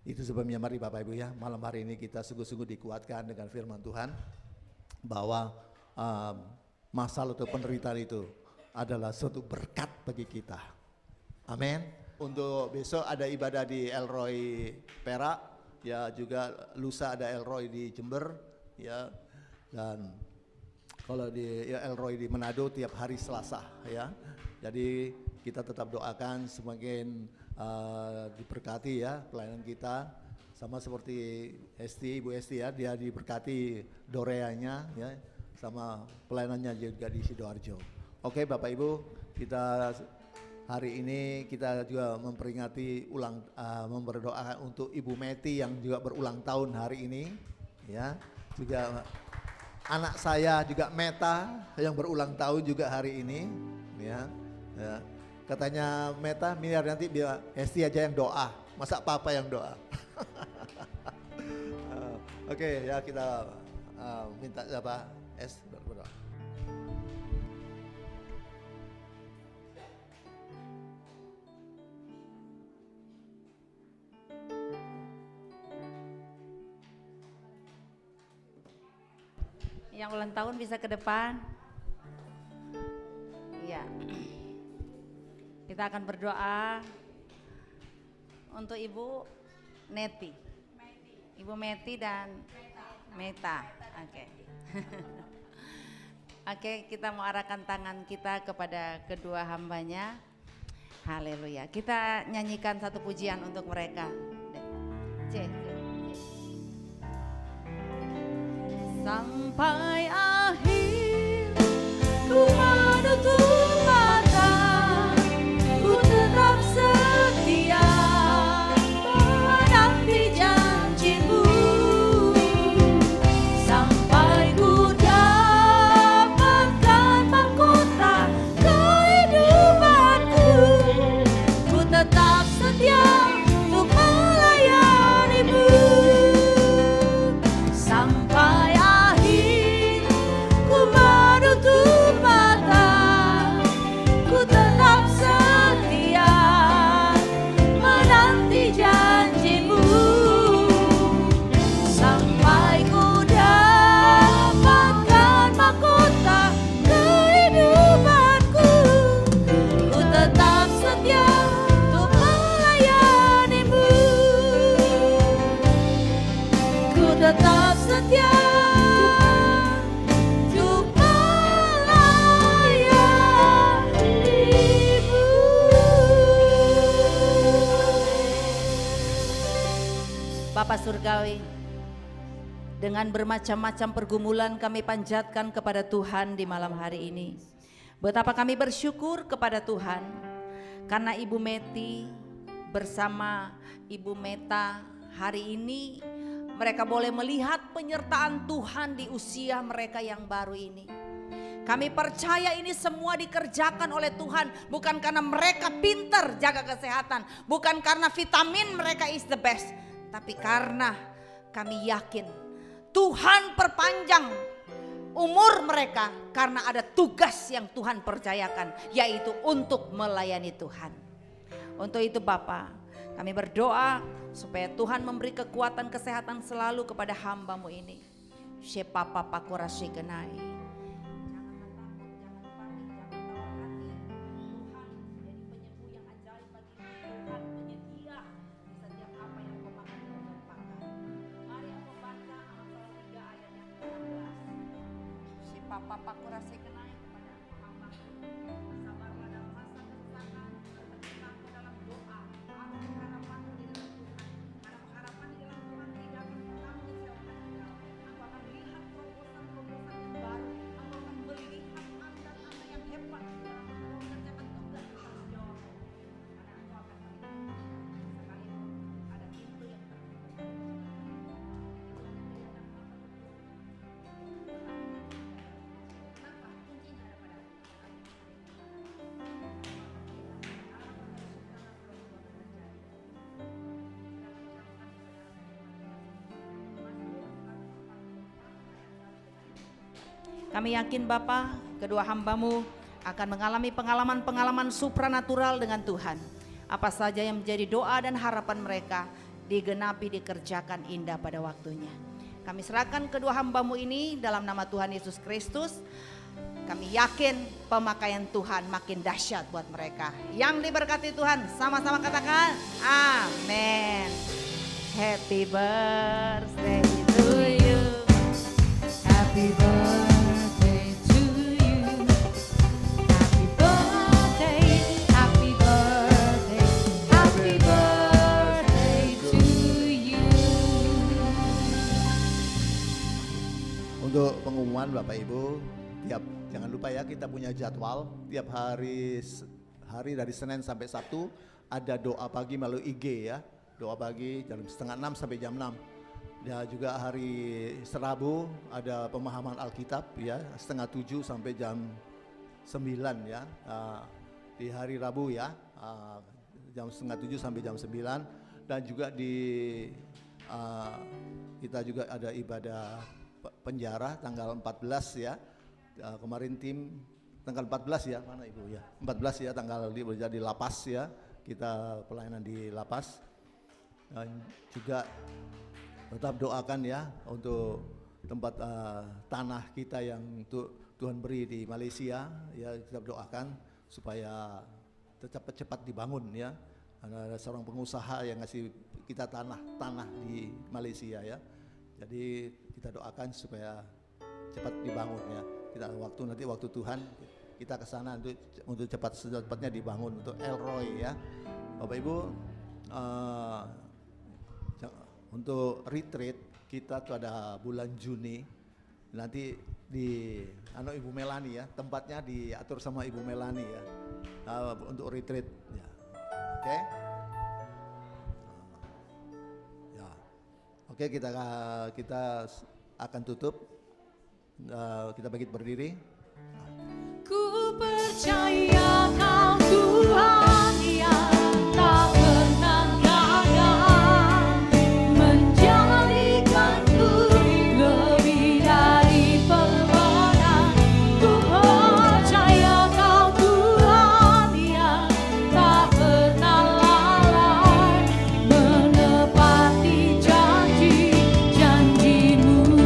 Itu sebabnya mari Bapak Ibu ya, malam hari ini kita sungguh-sungguh dikuatkan dengan firman Tuhan bahwa masalah atau penderitaan itu adalah suatu berkat bagi kita. Amin. Untuk besok ada ibadah di Elroy Perak, ya juga lusa ada Elroy di Jember, ya, dan kalau di Elroy di Manado tiap hari Selasa, ya. Jadi kita tetap doakan semakin diberkati ya pelayanan kita, sama seperti Ibu Esti ya, dia diberkati Doreanya ya, sama pelayanannya juga di Sidoarjo. Oke Bapak Ibu, kita hari ini kita juga memperingati berdoa untuk Ibu Meti yang juga berulang tahun hari ini ya. Juga anak saya juga Meta yang berulang tahun juga hari ini ya. Ya. Katanya Meta, biar nanti biar Esti aja yang doa, masa Papa yang doa. Oke ya, kita minta apa berdoa. Yang ulang tahun bisa ke depan. Iya. Kita akan berdoa untuk Ibu Neti. Ibu Meti dan Meta. Oke. Oke, kita mau arahkan tangan kita kepada kedua hambanya. Haleluya. Kita nyanyikan satu pujian untuk mereka. Sampai akhir ku menutup mata, ku tetap setia menanti janjimu, sampai ku dapatkan mahkota kehidupanku, ku tetap setia untuk melayanimu. Sampai ku menutup mata, ku tetap setia menanti janjimu, sampai ku dapatkan mahkota kehidupanku, ku tetap setia untuk melayanimu, ku tetap setia. Bapa Surgawi, dengan bermacam-macam pergumulan kami panjatkan kepada Tuhan di malam hari ini. Betapa kami bersyukur kepada Tuhan karena Ibu Meti bersama Ibu Meta hari ini mereka boleh melihat penyertaan Tuhan di usia mereka yang baru ini. Kami percaya ini semua dikerjakan oleh Tuhan, bukan karena mereka pintar jaga kesehatan, bukan karena vitamin mereka is the best, tapi karena kami yakin Tuhan perpanjang umur mereka karena ada tugas yang Tuhan percayakan, yaitu untuk melayani Tuhan. Untuk itu Bapa, kami berdoa supaya Tuhan memberi kekuatan kesehatan selalu kepada hamba-Mu ini. Shepapa pakurasi kenai. Papa kurasi kenai kepada hamba, sabarlah dalam masa kesusahan, tetaplah dalam doa, ada pengharapan di dalam Tuhan, ada pengharapan di dalam Tuhan, tidak Kami yakin Bapa, kedua hamba-Mu akan mengalami pengalaman-pengalaman supranatural dengan Tuhan. Apa saja yang menjadi doa dan harapan mereka digenapi, dikerjakan indah pada waktunya. Kami serahkan kedua hamba-Mu ini dalam nama Tuhan Yesus Kristus. Kami yakin pemakaian Tuhan makin dahsyat buat mereka. Yang diberkati Tuhan, sama-sama katakan amin. Happy birthday to you. Happy birthday to you. Happy birthday, happy birthday, happy birthday to you. Untuk pengumuman Bapak Ibu, jangan lupa ya, kita punya jadwal tiap hari dari Senin sampai Sabtu ada doa pagi melalui IG ya. Doa pagi jam 5:30 sampai jam 6. Ya, juga hari Rabu ada pemahaman Alkitab ya 6:30 sampai jam 9 ya. Di hari Rabu ya, jam 6:30 sampai jam 9. Dan juga kita juga ada ibadah penjara tanggal 14 ya. Kemarin tim tanggal 14 ya, mana Ibu ya? 14 ya, tanggal di lapas ya. Kita pelayanan di lapas. Dan juga tetap doakan ya untuk tempat tanah kita yang Tuhan beri di Malaysia ya, tetap doakan supaya cepat dibangun ya. Ada seorang pengusaha yang ngasih kita tanah di Malaysia ya. Jadi kita doakan supaya cepat dibangun ya. Kita nanti waktu Tuhan kita ke sana untuk cepatnya dibangun untuk Elroy ya. Bapak Ibu, untuk retreat kita tuh ada bulan Juni nanti di Ibu Melani ya, tempatnya diatur sama Ibu Melani ya, untuk retreat ya. Oke. Ya. Oke, kita akan tutup. Kita bangkit berdiri. Ku percaya Kau Tuhan yang tak pernah gagal, menjadikanku lebih dari pemenang. Ku percaya Kau Tuhan yang tak pernah lalai, menepati janji-janji-Mu.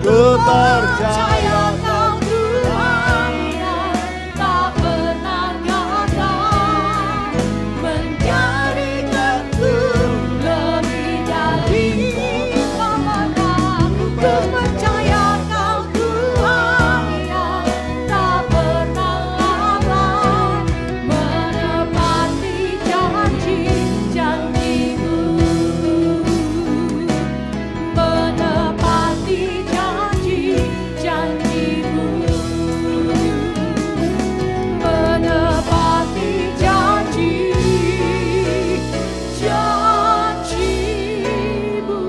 Ku percaya Kau Tuhan yang tak pernah gagal, menjadikanku lebih dari pemenang. Ku percaya Kau Tuhan yang tak pernah lalai, menepati janji-janji-Mu, menepati janji-janji-Mu, menepati janji-janji-Mu.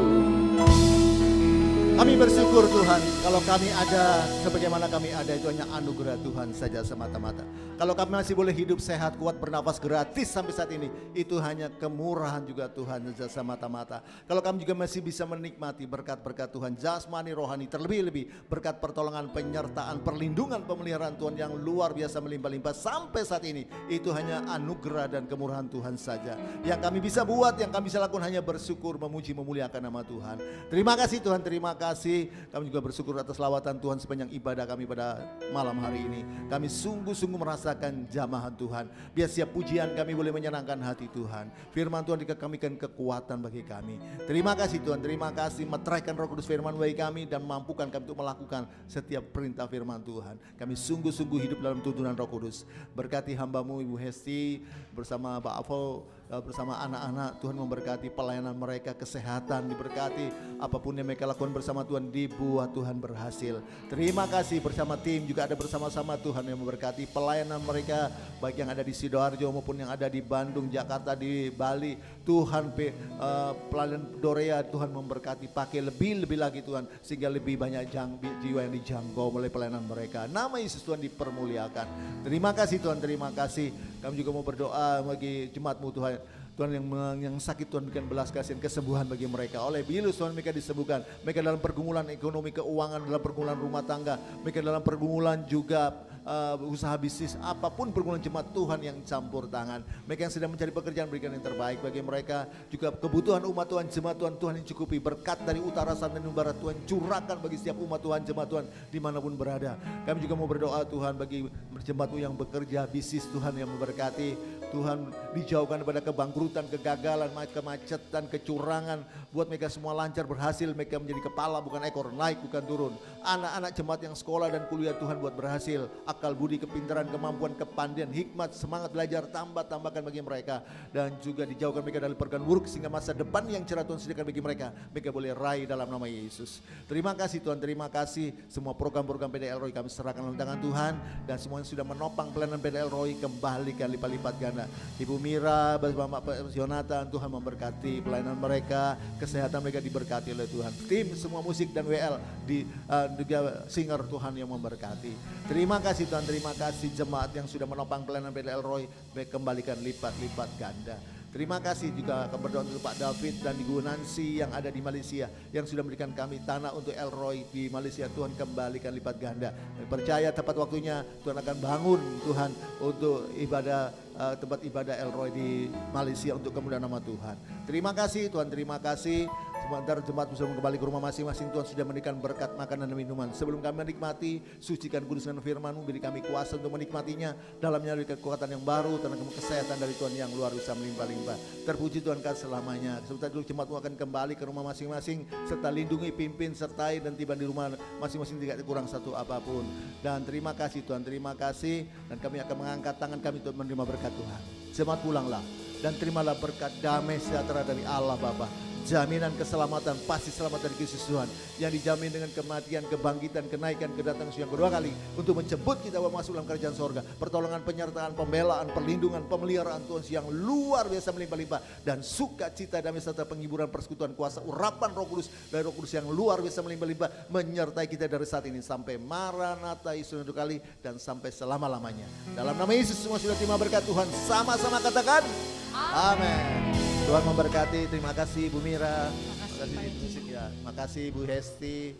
Kami bersyukur Tuhan, kalau kami ada sebagaimana kami ada itu hanya anugerah Tuhan saja semata-mata. Kalau kami masih boleh hidup sehat, kuat, bernafas gratis sampai saat ini, itu hanya kemurahan juga Tuhan saja semata-mata. Kalau kami juga masih bisa menikmati berkat-berkat Tuhan, jasmani, rohani, terlebih-lebih berkat pertolongan, penyertaan, perlindungan, pemeliharaan Tuhan yang luar biasa melimpah-limpah sampai saat ini, itu hanya anugerah dan kemurahan Tuhan saja. Yang kami bisa buat, yang kami bisa lakukan hanya bersyukur, memuji, memuliakan nama Tuhan. Terima kasih Tuhan, terima kasih. Kami juga bersyukur atas lawatan Tuhan sepanjang ibadah kami pada malam hari ini. Kami sungguh-sungguh merasakan jamahan Tuhan. Biar siap pujian kami boleh menyenangkan hati Tuhan. Firman Tuhan dikamikan kekuatan bagi kami. Terima kasih Tuhan, terima kasih. Meteraikan Roh Kudus firman bagi kami dan mampukan kami untuk melakukan setiap perintah firman Tuhan. Kami sungguh-sungguh hidup dalam tuntunan Roh Kudus. Berkati hamba-Mu Ibu Hesti bersama Pak Afo, bersama anak-anak. Tuhan memberkati pelayanan mereka, kesehatan diberkati, apapun yang mereka lakukan bersama Tuhan dibuat Tuhan berhasil. Terima kasih bersama tim juga ada bersama-sama Tuhan yang memberkati pelayanan mereka, baik yang ada di Sidoarjo maupun yang ada di Bandung, Jakarta, di Bali. Tuhan pelayanan Dorea Tuhan memberkati, pakai lebih-lebih lagi Tuhan, sehingga lebih banyak jiwa yang dijangkau oleh pelayanan mereka. Nama Yesus Tuhan dipermuliakan. Terima kasih Tuhan, terima kasih. Kami juga mau berdoa bagi jemaat-Mu Tuhan. Tuhan yang sakit Tuhan berikan belas kasihan, kesembuhan bagi mereka. Oleh Bilus Tuhan mereka disembuhkan. Mereka dalam pergumulan ekonomi, keuangan, dalam pergumulan rumah tangga. Mereka dalam pergumulan juga usaha bisnis, apapun pergumulan jemaat Tuhan yang campur tangan. Mereka yang sedang mencari pekerjaan berikan yang terbaik bagi mereka. Juga kebutuhan umat Tuhan, jemaat Tuhan, Tuhan yang cukupi. Berkat dari utara, selatan, dan barat Tuhan curahkan bagi setiap umat Tuhan, jemaat Tuhan dimanapun berada. Kami juga mau berdoa Tuhan bagi jemaat yang bekerja, bisnis Tuhan yang memberkati. Tuhan dijauhkan daripada kebangkrutan, kegagalan, kemacetan, kecurangan. Buat mereka semua lancar, berhasil. Mereka menjadi kepala bukan ekor, naik bukan turun. Anak-anak jemaat yang sekolah dan kuliah Tuhan buat berhasil. Akal budi, kepintaran, kemampuan, kepandian, hikmat, semangat belajar, tambahkan bagi mereka. Dan juga dijauhkan mereka dari pergaulan buruk sehingga masa depan yang cerah Tuhan sediakan bagi mereka. Mereka boleh raih dalam nama Yesus. Terima kasih Tuhan, terima kasih. Semua program-program PDL Roy kami serahkan dalam tangan Tuhan. Dan semua yang sudah menopang pelayanan PDL Roy kembalikan lipat-lipat ganda. Ibu Mira, Bapak Yonatan, Tuhan memberkati pelayanan mereka, kesehatan mereka diberkati oleh Tuhan. Tim semua musik dan WL juga singer Tuhan yang memberkati. Terima kasih Tuhan, terima kasih jemaat yang sudah menopang pelayanan PDL Roy, kembalikan lipat-lipat ganda. Terima kasih juga berdoa untuk Pak David dan Ibu Nancy yang ada di Malaysia, yang sudah memberikan kami tanah untuk Elroy di Malaysia. Tuhan kembalikan lipat ganda. Dan percaya tepat waktunya Tuhan akan bangun Tuhan untuk ibadah tempat ibadah Elroy di Malaysia untuk kemuliaan nama Tuhan. Terima kasih Tuhan, terima kasih. Sebentar jemaat bisa kembali ke rumah masing-masing. Tuhan sudah memberikan berkat makanan dan minuman. Sebelum kami menikmati, sucikan kudus dengan firman-Mu, beri kami kuasa untuk menikmatinya. Dalamnya beri kekuatan yang baru, tenaga kesehatan dari Tuhan yang luar biasa melimpah-limpah. Terpuji Tuhan kau selamanya. Sebentar dulu jemaat-Mu akan kembali ke rumah masing-masing, serta lindungi, pimpin, sertai dan tiba di rumah masing-masing tidak kurang satu apapun. Dan terima kasih Tuhan, terima kasih. Dan kami akan mengangkat tangan kami untuk menerima berkat Tuhan. Jemaat pulanglah dan terimalah berkat damai sejahtera dari Allah Bapa. Jaminan keselamatan, pasti selamat dari Kristus Tuhan yang dijamin dengan kematian, kebangkitan, kenaikan, kedatangan yang kedua kali untuk menjemput kita masuk dalam kerajaan sorga. Pertolongan, penyertaan, pembelaan, perlindungan, pemeliharaan Tuhan yang luar biasa melimpah-limpah, dan sukacita, damai serta penghiburan, persekutuan, kuasa, urapan Roh Kudus dari Roh Kudus yang luar biasa melimpah-limpah menyertai kita dari saat ini sampai Maranatha Yesus kedua kali dan sampai selama-lamanya. Dalam nama Yesus semua sudah terima berkat Tuhan, sama-sama katakan amin. Tuhan memberkati. Terima kasih Bu Mira. Terima kasih musik ya. Terima kasih Bu Hesti.